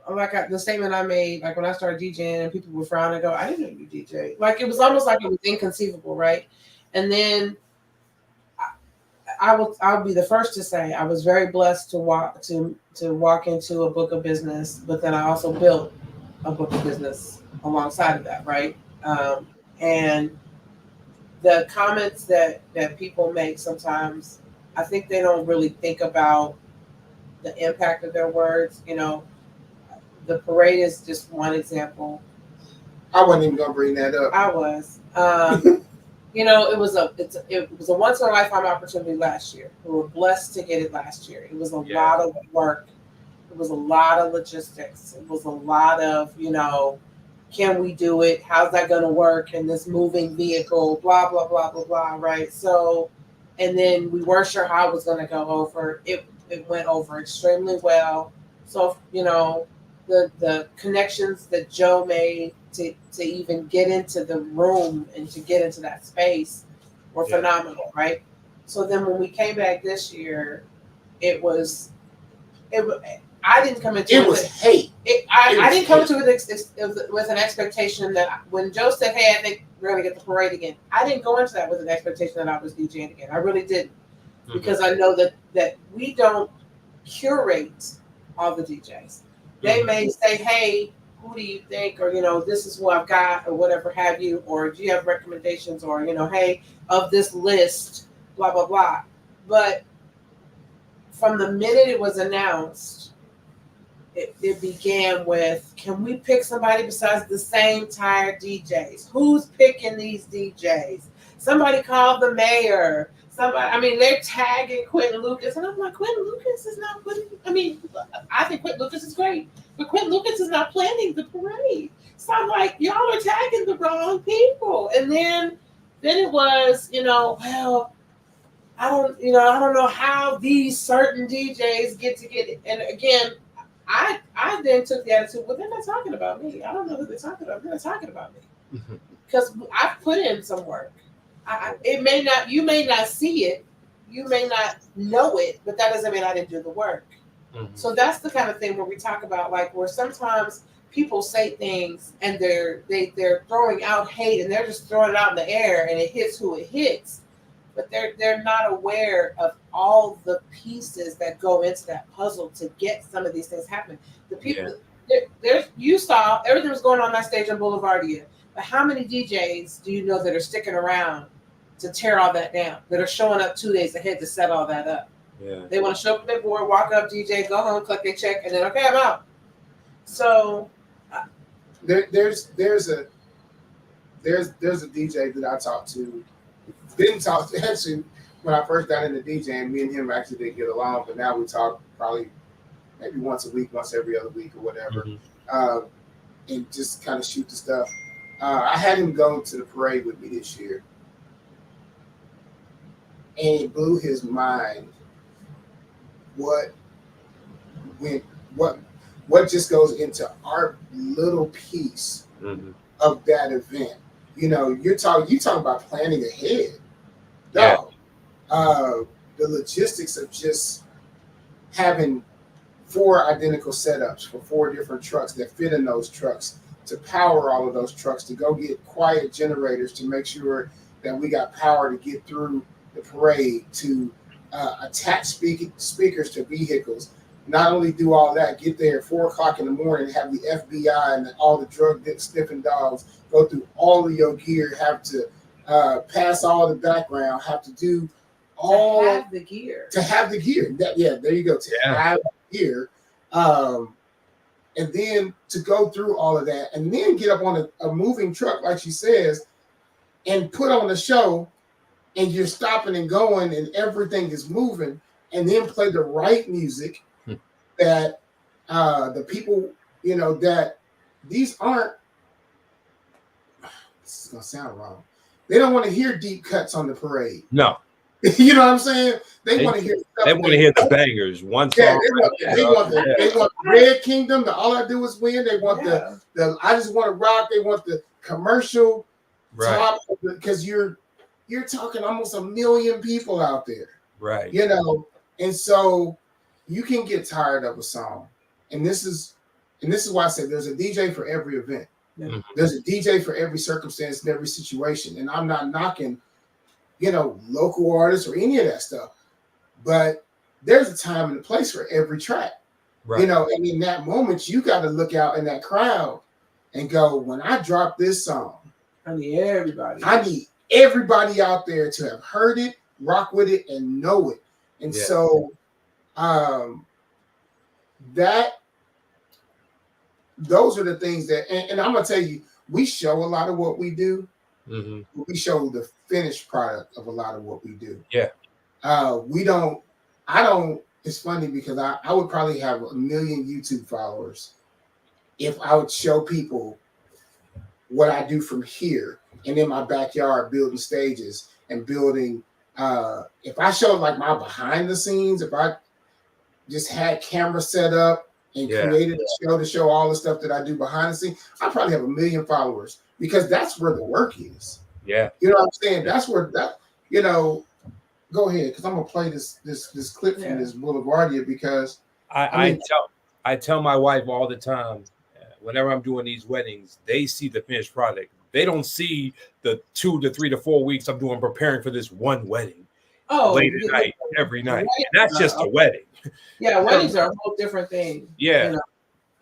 like the statement I made, like when I started DJing and people would frown and go, I didn't know you DJ. Like it was almost like it was inconceivable, right? And then I'll be the first to say I was very blessed to walk into a book of business, but then I also built a book of business alongside of that, right? And the comments that people make sometimes, I think they don't really think about the impact of their words. The parade is just one example. I wasn't even gonna bring that up. I was. It was a once in a lifetime opportunity last year. We were blessed to get it last year. It was a lot of work. It was a lot of logistics. It was a lot of, Can we do it? How's that going to work in this moving vehicle? Blah, blah, blah, blah, blah, right? So, and then we weren't sure how it was going to go over. It went over extremely well. So, the connections that Joe made to even get into the room and to get into that space were phenomenal, right? So then when we came back this year, it was I didn't come into it was hate. I didn't come into it with an expectation that when Joe said, "Hey, I think we're gonna get the parade again," I didn't go into that with an expectation that I was DJing again. I really didn't, because I know that we don't curate all the DJs. They may say, "Hey, who do you think?" or "This is who I've got," or whatever have you, or "Do you have recommendations?" or "Hey, of this list, blah blah blah." But from the minute it was announced, it began with, "Can we pick somebody besides the same tired DJs? Who's picking these DJs?" Somebody called the mayor. They're tagging Quentin Lucas. And I'm like, Quentin Lucas is not putting, I think Quentin Lucas is great, but Quentin Lucas is not planning the parade. So I'm like, y'all are tagging the wrong people. And then it was, well, I don't know how these certain DJs get it. And again, I then took the attitude, well, they're not talking about me. I don't know who they're talking about. They're not talking about me because I've put in some work. You may not see it, you may not know it, but that doesn't mean I didn't do the work. So that's the kind of thing where we talk about, like, where sometimes people say things and they're throwing out hate and they're just throwing it out in the air and it hits who it hits. But they're not aware of all the pieces that go into that puzzle to get some of these things happening. The people, you saw everything was going on that stage on Boulevardia, but how many DJs do you know that are sticking around to tear all that down, that are showing up 2 days ahead to set all that up? Yeah. They want to show up at their board, walk up, DJ, go home, collect their check, and then, okay, I'm out. So there's a DJ that I talked to. Didn't talk to, actually, when I first got into DJing, me and him actually didn't get along, but now we talk probably maybe once a week, once every other week or whatever, and just kind of shoot the stuff. I had him go to the parade with me this year, and it blew his mind what just goes into our little piece of that event. You talk about planning ahead. No, the logistics of just having 4 identical setups for 4 different trucks that fit in those trucks, to power all of those trucks, to go get quiet generators to make sure that we got power to get through the parade, to attach speakers to vehicles. Not only do all that, get there at 4 o'clock in the morning, have the FBI and all the drug sniffing dogs go through all of your gear, have to pass all the background, have to do all to have the gear. There you go. Have the gear, and then to go through all of that, and then get up on a moving truck, like she says, and put on a show, and you're stopping and going, and everything is moving, and then play the right music that the people, that these aren't. This is gonna sound wrong. They don't want to hear deep cuts on the parade. No. You know what I'm saying? They want to hear. They want to hear the bangers. One song. They want Red Kingdom. The All I Do Is Win. They want the I Just Want to Rock. They want the commercial top, because you're talking almost 1 million people out there. Right. And so you can get tired of a song, and this is why I said there's a DJ for every event. There's a DJ for every circumstance and every situation. And I'm not knocking, local artists or any of that stuff, but there's a time and a place for every track. Right. And in that moment, you got to look out in that crowd and go, when I drop this song, I need everybody out there to have heard it, rock with it, and know it. And so those are the things that, and I'm gonna tell you, we show a lot of what we do. We show the finished product of a lot of what we do. It's funny because I would probably have 1 million YouTube followers if I would show people what I do from here and in my backyard, building stages and building. If I showed like my behind the scenes, if I just had camera set up and created a show to show all the stuff that I do behind the scenes, I probably have 1 million followers because that's where the work is. Yeah. You know what I'm saying? That's where that, you know, go ahead, because I'm gonna play this clip from this Boulevardia because I tell my wife all the time, whenever I'm doing these weddings, they see the finished product. They don't see the 2 to 3 to 4 weeks I'm doing preparing for this one wedding. Late at night, every night. And that's just a wedding. Yeah, weddings are a whole different thing. Yeah. You know,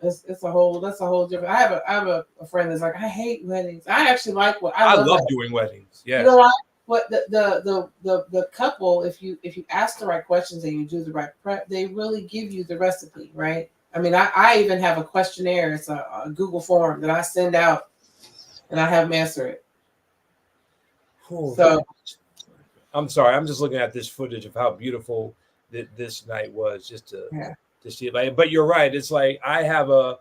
that's a whole different. I have a friend that's like, I hate weddings. I actually like I love doing weddings. Yeah. You know what? What the couple, if you ask the right questions and you do the right prep, they really give you the recipe, right? I mean, I even have a questionnaire. It's a Google form that I send out, and I have them answer it. Cool. So I'm sorry. I'm just looking at this footage of how beautiful this night was, just to see it. Like, but you're right. It's like I have a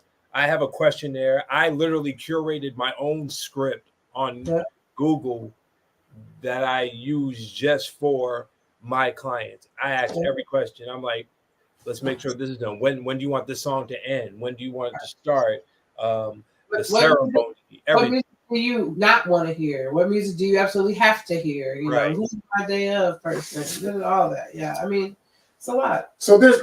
questionnaire. I literally curated my own script on Google that I use just for my clients. I ask every question. I'm like, let's make sure this is done. When do you want this song to end? When do you want it to start? The ceremony. What music do you not want to hear? What music do you absolutely have to hear? You know, who's my day of person? All that. Yeah, I mean, it's a lot. So there's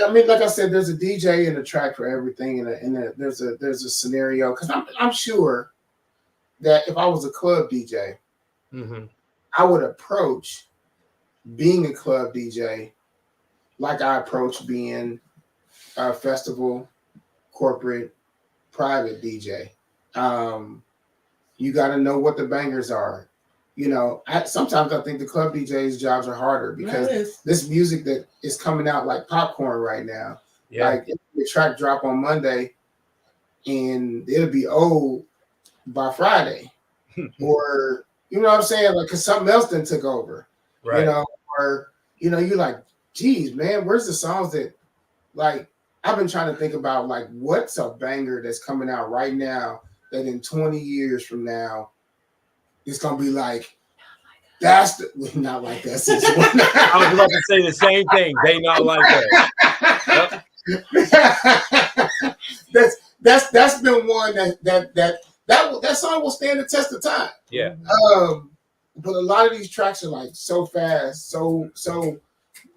I mean, like I said, there's a DJ and a track for everything, and there's a scenario because I'm sure that if I was a club DJ, I would approach being a club DJ like I approach being a festival, corporate, private DJ. You got to know what the bangers are. You know, sometimes I think the club DJ's jobs are harder because this music that is coming out like popcorn right now. Yeah. Like the track drop on Monday and it'll be old by Friday. Or, you know what I'm saying? Like, because something else then took over. Right. You know, or, you know, you're like, geez, man, where's the songs that, like, I've been trying to think about, like, what's a banger that's coming out right now that in 20 years from now, it's going to be like, that's not like that. I was about to say the same thing. They not like that. Yep. That's been one that song will stand the test of time. Yeah. But a lot of these tracks are like so fast, so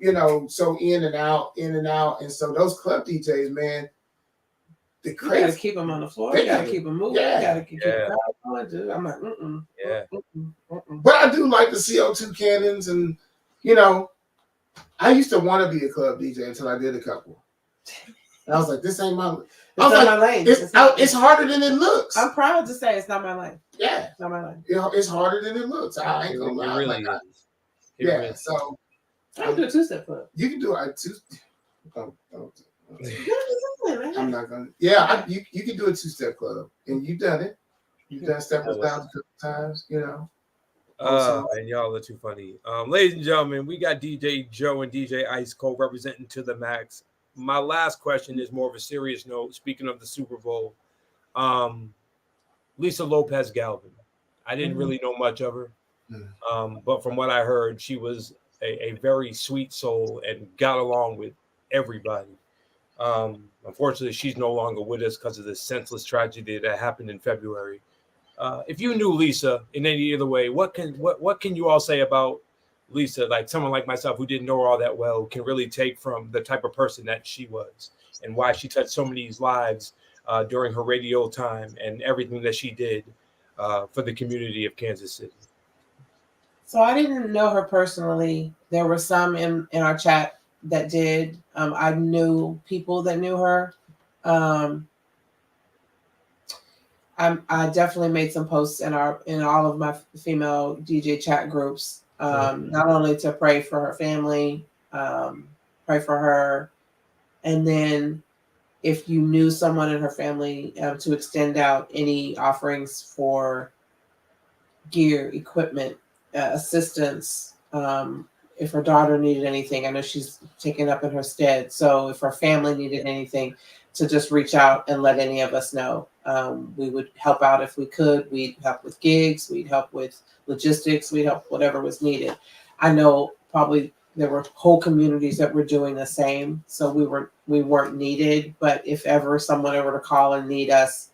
you know, so in and out, and so those club DJs, man, you gotta keep them on the floor. You gotta keep them moving. You gotta keep them going, dude. I'm like, But I do like the CO2 cannons, and you know, I used to want to be a club DJ until I did a couple. And I was like, this ain't my. It's not my lane. It's harder than it looks. I'm proud to say it's not my lane. Yeah, it's not my lane. It's harder than it looks. I ain't gonna lie. It really is. Yeah, so I can do a two-step club. You can do a two. I'm not gonna. Yeah, you can do a two-step club, and you've done it. You've done steppers down a couple times, you know. And y'all are too funny. Ladies and gentlemen, we got DJ Joe and DJ Ice Cold representing to the max. My last question is more of a serious note. Speaking of the Super Bowl, Lisa Lopez Galvin. I didn't really know much of her, but from what I heard, she was a very sweet soul and got along with everybody. Unfortunately, she's no longer with us because of this senseless tragedy that happened in February. If you knew Lisa in any other way, what can you all say about Lisa? Like someone like myself who didn't know her all that well can really take from the type of person that she was and why she touched so many lives during her radio time and everything that she did for the community of Kansas City. So I didn't know her personally. There were some in our chat that did. I knew people that knew her. I definitely made some posts in all of my female DJ chat groups, not only to pray for her family, pray for her, and then if you knew someone in her family, to extend out any offerings for gear, equipment, assistance. If her daughter needed anything, I know she's taken up in her stead. So if her family needed anything, to just reach out and let any of us know. We would help out if we could. We'd help with gigs. We'd help with logistics. We'd help whatever was needed. I know probably there were whole communities that were doing the same, so we weren't needed. But if ever someone were to call and need us,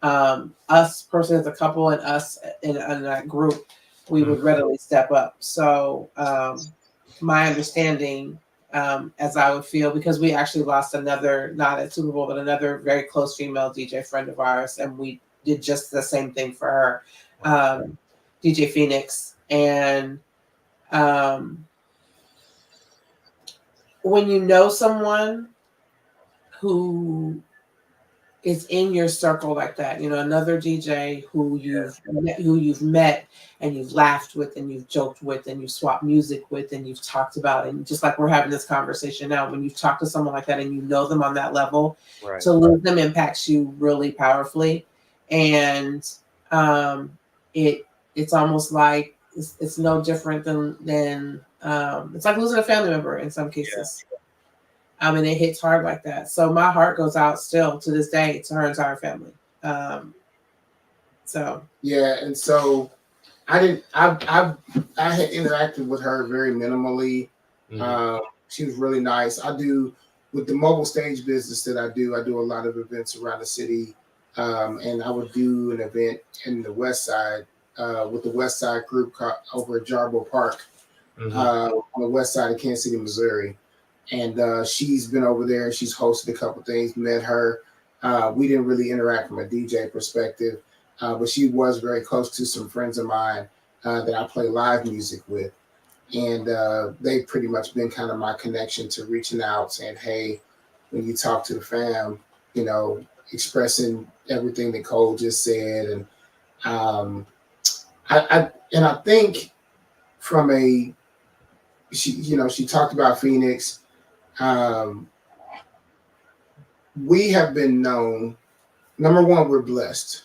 us personally as a couple and us in that group, we would readily step up. So my understanding, as I would feel, because we actually lost another, not at Super Bowl, but another very close female DJ friend of ours, and we did just the same thing for her, DJ Phoenix. And when you know someone who is in your circle like that, you know, another DJ who you've met and you've laughed with and you've joked with and you've swapped music with and you've talked about, and just like we're having this conversation now, when you talk to someone like that and you know them on that level, to lose them impacts you really powerfully. And it's almost like it's no different than it's like losing a family member in some cases. And it hits hard like that. So my heart goes out still to this day to her entire family. So yeah, and so I had interacted with her very minimally. She was really nice. I do with the mobile stage business that I do a lot of events around the city. And I would do an event in the West Side with the West Side group over at Jarbo Park on the west side of Kansas City, Missouri. And she's been over there. She's hosted a couple things, met her. We didn't really interact from a DJ perspective, but she was very close to some friends of mine that I play live music with. And they've pretty much been kind of my connection to reaching out, saying, hey, when you talk to the fam, you know, expressing everything that Kole just said. And I think from she talked about Phoenix. We have been known, number one, we're blessed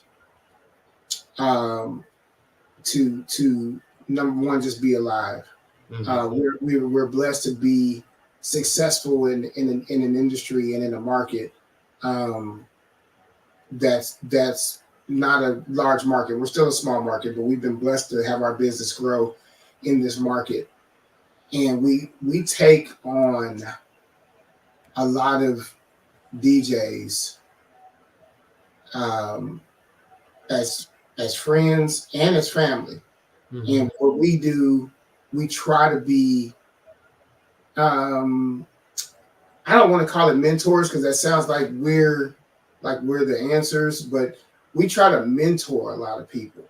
to number one, just be alive. We're blessed to be successful in an industry and in a market that's not a large market. We're still a small market, but we've been blessed to have our business grow in this market. And we take on a lot of DJs as friends and as family. And what we do, we try to be I don't want to call it mentors because that sounds like we're the answers, but we try to mentor a lot of people.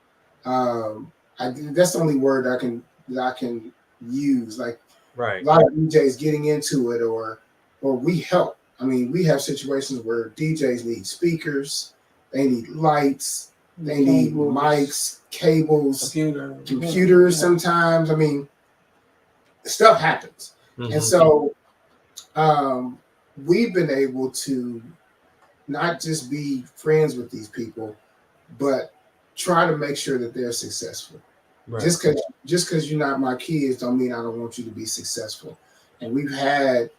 That's the only word that I can use. Like a lot of DJs getting into it, or we help. I mean, we have situations where DJs need speakers, they need lights, they need mics, cables, computers. Sometimes, I mean, stuff happens, and so we've been able to not just be friends with these people, but try to make sure that they're successful. Just because you're not my kids don't mean I don't want you to be successful. And we've had,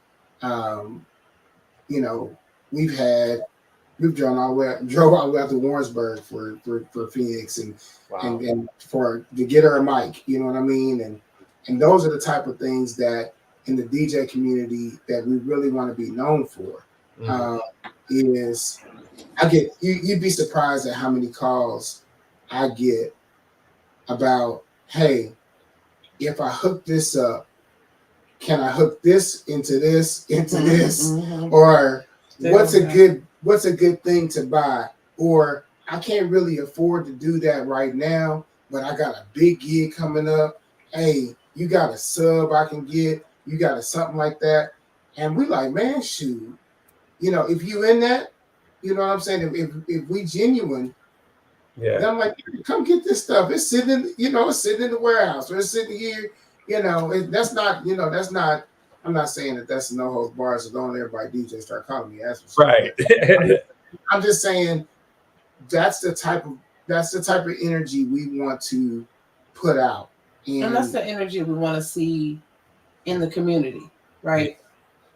we've drove all the way out to Warrensburg for Phoenix and to get her a mic. You know what I mean? And those are the type of things that in the DJ community that we really want to be known for. You'd be surprised at how many calls I get about, hey, if I hook this up, can I hook this into this, or what's a good thing to buy, or I can't really afford to do that right now, but I got a big gig coming up. Hey, you got a sub I can get? You got a something like that? And we like, man, shoot, if you in that, you know what I'm saying? If we genuine, then I'm like, come get this stuff. It's sitting in, it's sitting in the warehouse, or it's sitting here. That's not. I'm not saying that that's no holds bars. So don't everybody DJ start calling me ass. Right. I'm just saying that's the type of energy we want to put out, and that's the energy we want to see in the community, right?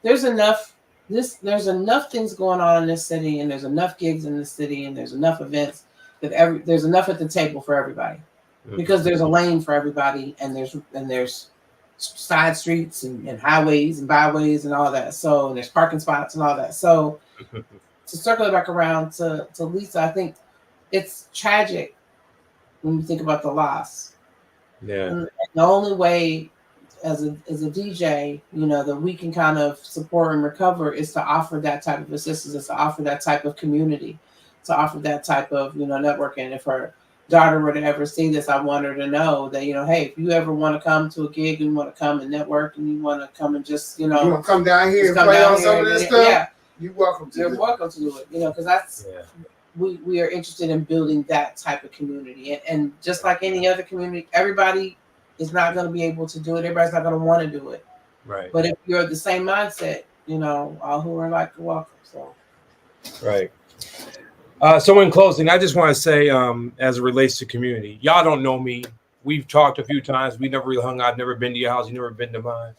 There's enough there's enough things going on in this city, and there's enough gigs in this city, and there's enough events that there's enough at the table for everybody, because there's a lane for everybody, and there's side streets and highways and byways and all that. So and there's parking spots and all that. So to circle it back around to Lisa, I think it's tragic when you think about the loss. Yeah. And the only way as a DJ, that we can kind of support and recover is to offer that type of assistance, to offer that type of community, to offer that type of, networking. If her daughter were to ever see this, I want her to know that, hey, if you ever want to come to a gig and you want to come and network and you want to come and just, you want to come down here and play on some of this stuff, yeah, you're welcome to do it, because that's, we are interested in building that type of community. And just like any other community, everybody is not going to be able to do it. Everybody's not going to want to do it. Right. But if you're the same mindset, all who are like, welcome. So. Right. So in closing, I just want to say, as it relates to community, y'all don't know me. We've talked a few times. We never really hung out. I've never been to your house. You've never been to mine.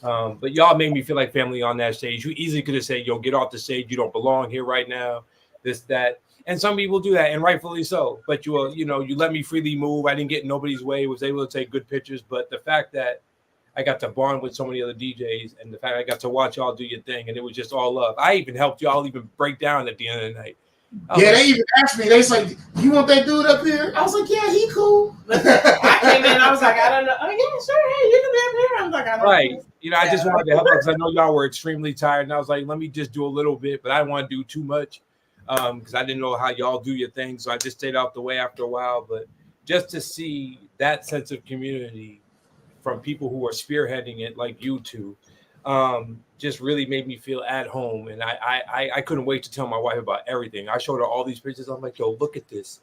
But y'all made me feel like family on that stage. You easily could have said, yo, get off the stage. You don't belong here right now. This, that. And some people do that, and rightfully so. But you let me freely move. I didn't get in nobody's way. Was able to take good pictures. But the fact that I got to bond with so many other DJs, and the fact I got to watch y'all do your thing, and it was just all love. I even helped y'all even break down at the end of the night. Yeah, they even asked me. They was like, "You want that dude up here?" I was like, "Yeah, he cool." I came in. I was like, "I don't know." Oh yeah, sure. Hey, you can be up here. I was like, "I don't know." I just wanted to help because I know y'all were extremely tired, and I was like, "Let me just do a little bit," but I didn't want to do too much. Because I didn't know how y'all do your thing. So I just stayed out the way after a while. But just to see that sense of community from people who are spearheading it like you two, just really made me feel at home. And I couldn't wait to tell my wife about everything. I showed her all these pictures. I'm like, yo, look at this.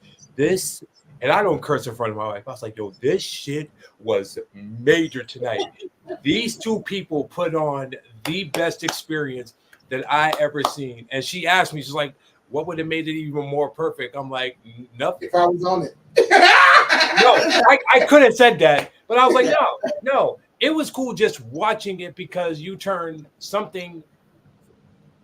And I don't curse in front of my wife. I was like, yo, this shit was major tonight. These two people put on the best experience that I ever seen. And she asked me, she's like, what would have made it even more perfect? I'm like, nothing. If I was on it. No, I could have said that, but I was like, no. It was cool just watching it because you turn something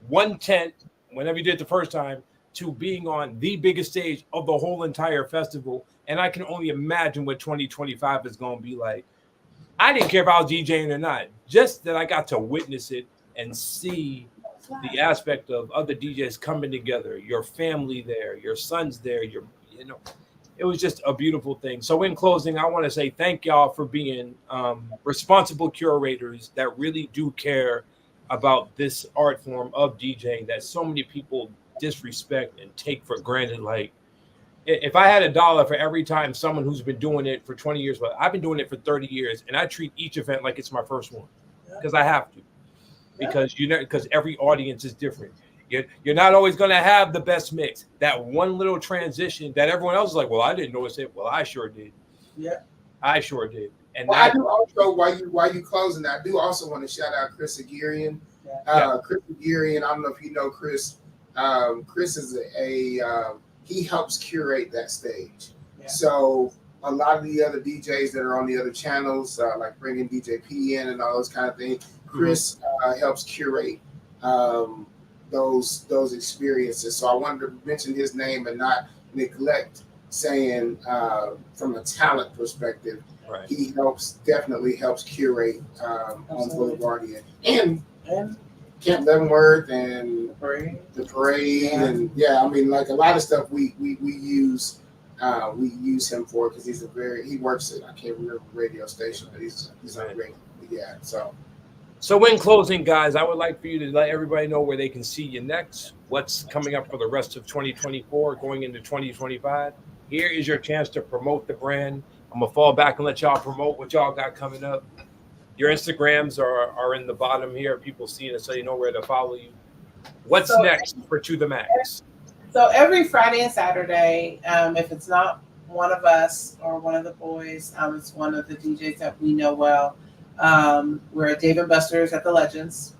1/10 whenever you did it the first time to being on the biggest stage of the whole entire festival. And I can only imagine what 2025 is going to be like. I didn't care if I was DJing or not, just that I got to witness it and see the aspect of other DJs coming together, your family there, your sons there, it was just a beautiful thing. So in closing, I want to say thank y'all for being responsible curators that really do care about this art form of DJing that so many people disrespect and take for granted. Like, if I had $1 for every time someone who's been doing it for 20 years, but I've been doing it for 30 years, and I treat each event like it's my first one because I have to. Because every audience is different. You're not always going to have the best mix. That one little transition that everyone else is like, well, I didn't notice it. Well, I sure did. Yeah, I sure did. And I do also, while you closing, I do also want to shout out Chris Aguirre. Chris Aguirre, I don't know if you know Chris. Chris is he helps curate that stage. Yeah. So a lot of the other DJs that are on the other channels, like bringing DJ P in and all those kind of things, Chris helps curate those experiences. So I wanted to mention his name and not neglect saying from a talent perspective, he definitely helps curate on Boulevardia and Camp Leavenworth and the parade and I mean, like a lot of stuff we use him for because he works at, I can't remember the radio station, but he's on great. Yeah, So in closing, guys, I would like for you to let everybody know where they can see you next, what's coming up for the rest of 2024, going into 2025. Here is your chance to promote the brand. I'm going to fall back and let y'all promote what y'all got coming up. Your Instagrams are in the bottom here. People see it so you know where to follow you. What's next for To The Max? So every Friday and Saturday, if it's not one of us or one of the boys, it's one of the DJs that we know well. We're at Dave & Buster's at the Legends.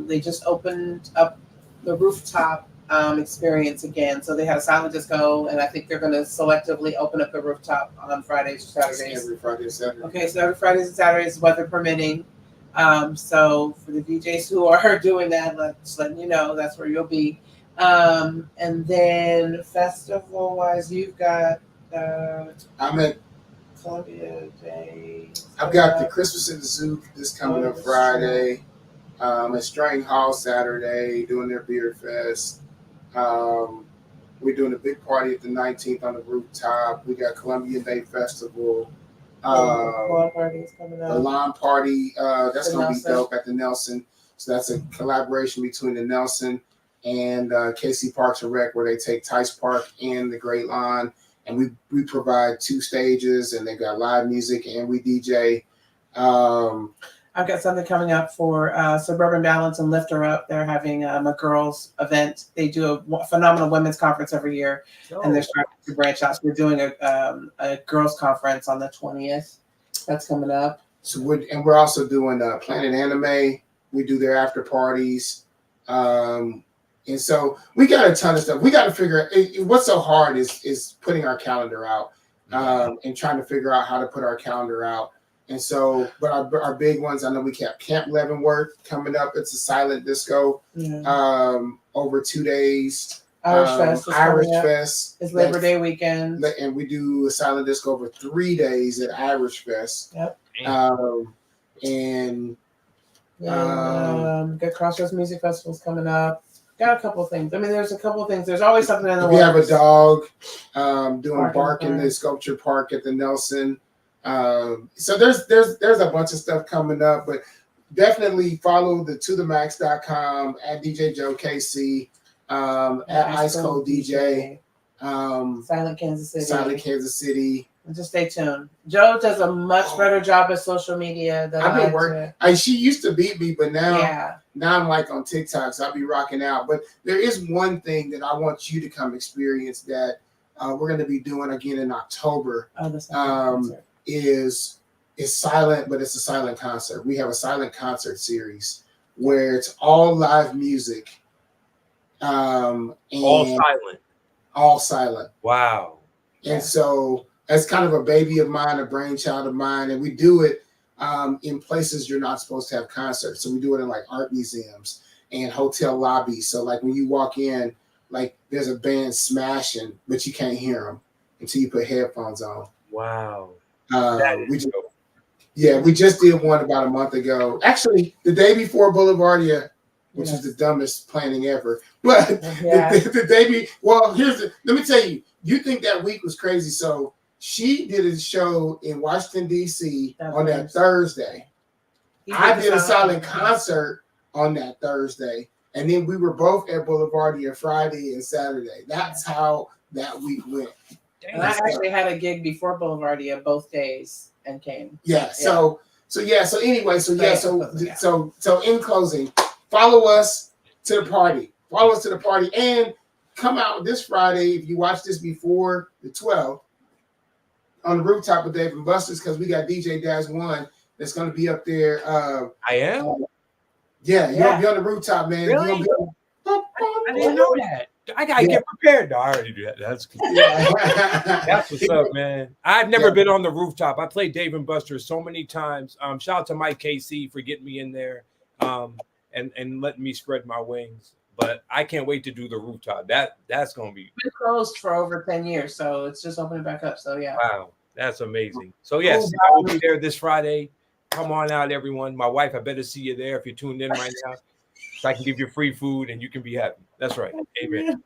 They just opened up the rooftop experience again. So they had a silent disco, and I think they're going to selectively open up the rooftop on Fridays or Saturdays. Every Friday and Saturday. Okay, so every Fridays and Saturdays, weather permitting. So for the DJs who are doing that, just letting you know that's where you'll be. And then festival wise, you've got I'm at. Columbia Day. I've got the Christmas in the Zoo this coming up Friday. At String Hall Saturday, doing their beer fest. We're doing a big party at the 19th on the rooftop. We got Columbia Day Festival. Lawn party is coming up. The lawn party, that's The going to be Nelson. dope at the Nelson. So that's a collaboration between the Nelson and KC Parks and Rec, where they take Tice Park and the Great Lawn. And we provide 2 stages, and they've got live music, and we DJ. I've got something coming up for Suburban Balance and Lift Her Up. They're having a girls event. They do a phenomenal women's conference every year, and they're starting to branch out. So we're doing a girls conference on the 20th. That's coming up. So we're also doing Planet Anime. We do their after parties. And so we got a ton of stuff. We got to figure out what's so hard is putting our calendar out and trying to figure out how to put our calendar out. And so, but our big ones, I know we kept Camp Leavenworth coming up. It's a silent disco over 2 days. Irish Fest. It's Labor Day weekend. And we do a silent disco over 3 days at Irish Fest. Yep. And got Crossroads Music Festival's coming up. Got a couple of things. I mean, there's a couple of things. There's always something in the works. We have a dog doing bark in the sculpture park at the Nelson. So there's a bunch of stuff coming up, but definitely follow the tothemax.com at DJ Joe KC, at Ice Cold DJ, Silent Kansas City. And just stay tuned. Joe does a much better job at social media than I've been working. She used to beat me, but now I'm like on TikTok, so I'll be rocking out. But there is one thing that I want you to come experience that we're going to be doing again in October. Is silent, but it's a silent concert. We have a silent concert series where it's all live music. And all silent. Wow. And so that's kind of a baby of mine, a brainchild of mine. And we do it in places you're not supposed to have concerts. So we do it in like art museums and hotel lobbies. So like when you walk in, like there's a band smashing, but you can't hear them until you put headphones on. Wow. We just did one about a month ago. Actually, the day before Boulevardia, which is the dumbest planning ever. But the day let me tell you, you think that week was crazy. So she did a show in Washington, D.C. on that Thursday. I did a silent concert on that Thursday. And then we were both at Boulevardia Friday and Saturday. That's how that week went. And I actually had a gig before Boulevardia both days and came. So in closing, follow us to the party. Follow us to the party and come out this Friday if you watch this before the 12th on the rooftop with Dave and Buster's, because we got DJ Daz One that's going to be up there. I am. You're gonna be on the rooftop, man. Really? I didn't know that. I gotta get prepared. No, I already do that. That's cool. That's what's up, man. I've never been on the rooftop. I played Dave and Buster's so many times. Shout out to Mike KC for getting me in there, and letting me spread my wings. But I can't wait to do the rooftop. That's gonna be. It's been closed for over 10 years, so it's just opening back up. So yeah. Oh, Wow, that's amazing. So yes, I will be there this Friday. Come on out, everyone. My wife, I better see you there if you're tuned in right now. So I can give you free food and you can be happy. That's right. Amen.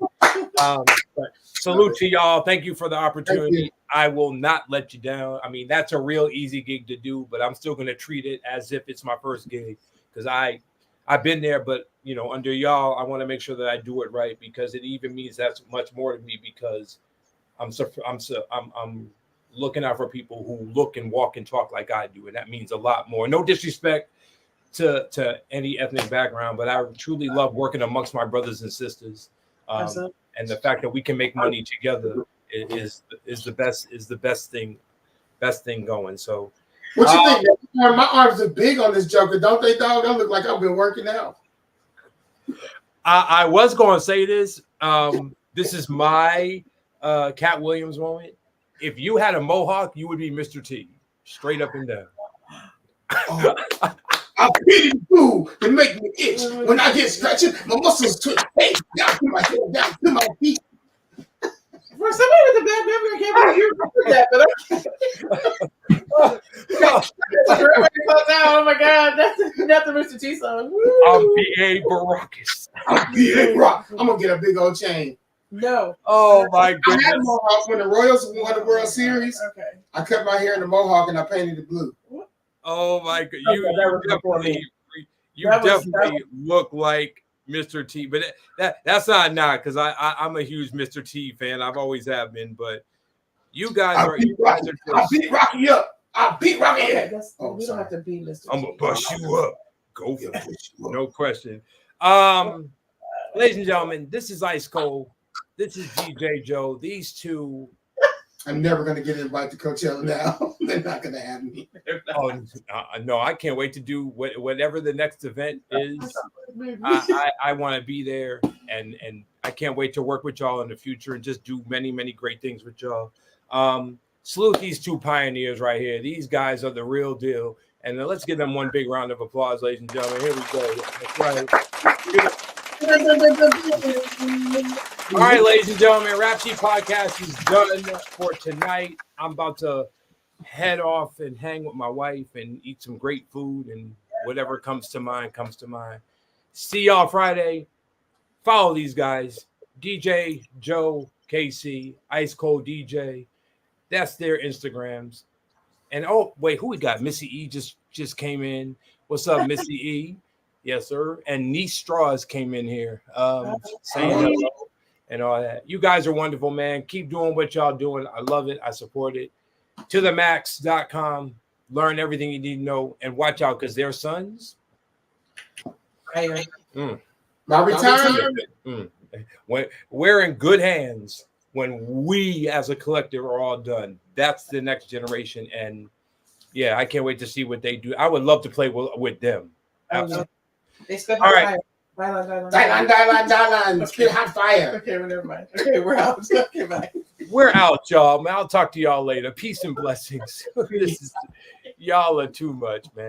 Salute to y'all. Thank you for the opportunity. I will not let you down. I mean, that's a real easy gig to do, but I'm still going to treat it as if it's my first gig because I've been there, but you know, under y'all, I want to make sure that I do it right because it even means that's much more to me because I'm looking out for people who look and walk and talk like I do, and that means a lot more. No disrespect to any ethnic background, but I truly love working amongst my brothers and sisters, and the fact that we can make money together is the best thing going. So, what you think? My arms are big on this joker, don't they, dog? I look like I've been working out. I was going to say this. This is my Cat Williams moment. If you had a mohawk, you would be Mr. T, straight up and down. I'm eating food to make me itch. When I get stretching, my muscles twitch. Hey, down to my head, down to my feet. For somebody with a bad memory, I can't believe you remember that. But oh my God, that's the Mr. T song. I'm B.A. Baracus. I'm B.A. Rock. I'm gonna get a big old chain. No. Oh my I had a goodness. mohawk when the Royals won the World Series. Okay. I cut my hair in the mohawk and I painted it blue. Oh my god. You That was- definitely look like Mr. T, but that's not because I'm a huge Mr. T fan. I've always have been, but you guys I are. beat Rocky up. I beat Rocky Okay, up. that's, Oh, we don't sorry. have to be Mr. I'm T. gonna bust you up. Go for Yeah, it. No question. Ladies and gentlemen, this is Ice Kole. This is DJ Joe. These two. I'm never gonna get invited to Coachella now. They're not gonna have me. Oh no, I can't wait to do whatever the next event is. I want to be there, and I can't wait to work with y'all in the future and just do many great things with y'all. Salute these two pioneers right here. These guys are the real deal, and let's give them one big round of applause, ladies and gentlemen. Here we go. That's right. All right, ladies and gentlemen, Rap Sheet Podcast is done for tonight. I'm about to head off and hang with my wife and eat some great food, and whatever comes to mind comes to mind. See y'all Friday. Follow these guys, DJ Joe KC, Ice Kole DJ. That's their Instagrams. And oh wait, who we got? Missy E just came in. What's up, Missy E? Yes, sir. And Niece Straws came in here, saying hello and all that. You guys are wonderful, man. Keep doing what y'all doing. I love it. I support it. To the Maxxe.com. Learn everything you need to know, and watch out because their sons. My retirement. When we're in good hands when we as a collective are all done. That's the next generation, and yeah, I can't wait to see what they do. I would love to play with them. Absolutely. They spit All right. Dylan. Spit hot fire. Okay, well, never mind. Okay, we're out. Okay, bye. We're out, y'all. Man, I'll talk to y'all later. Peace and blessings. Y'all are too much, man.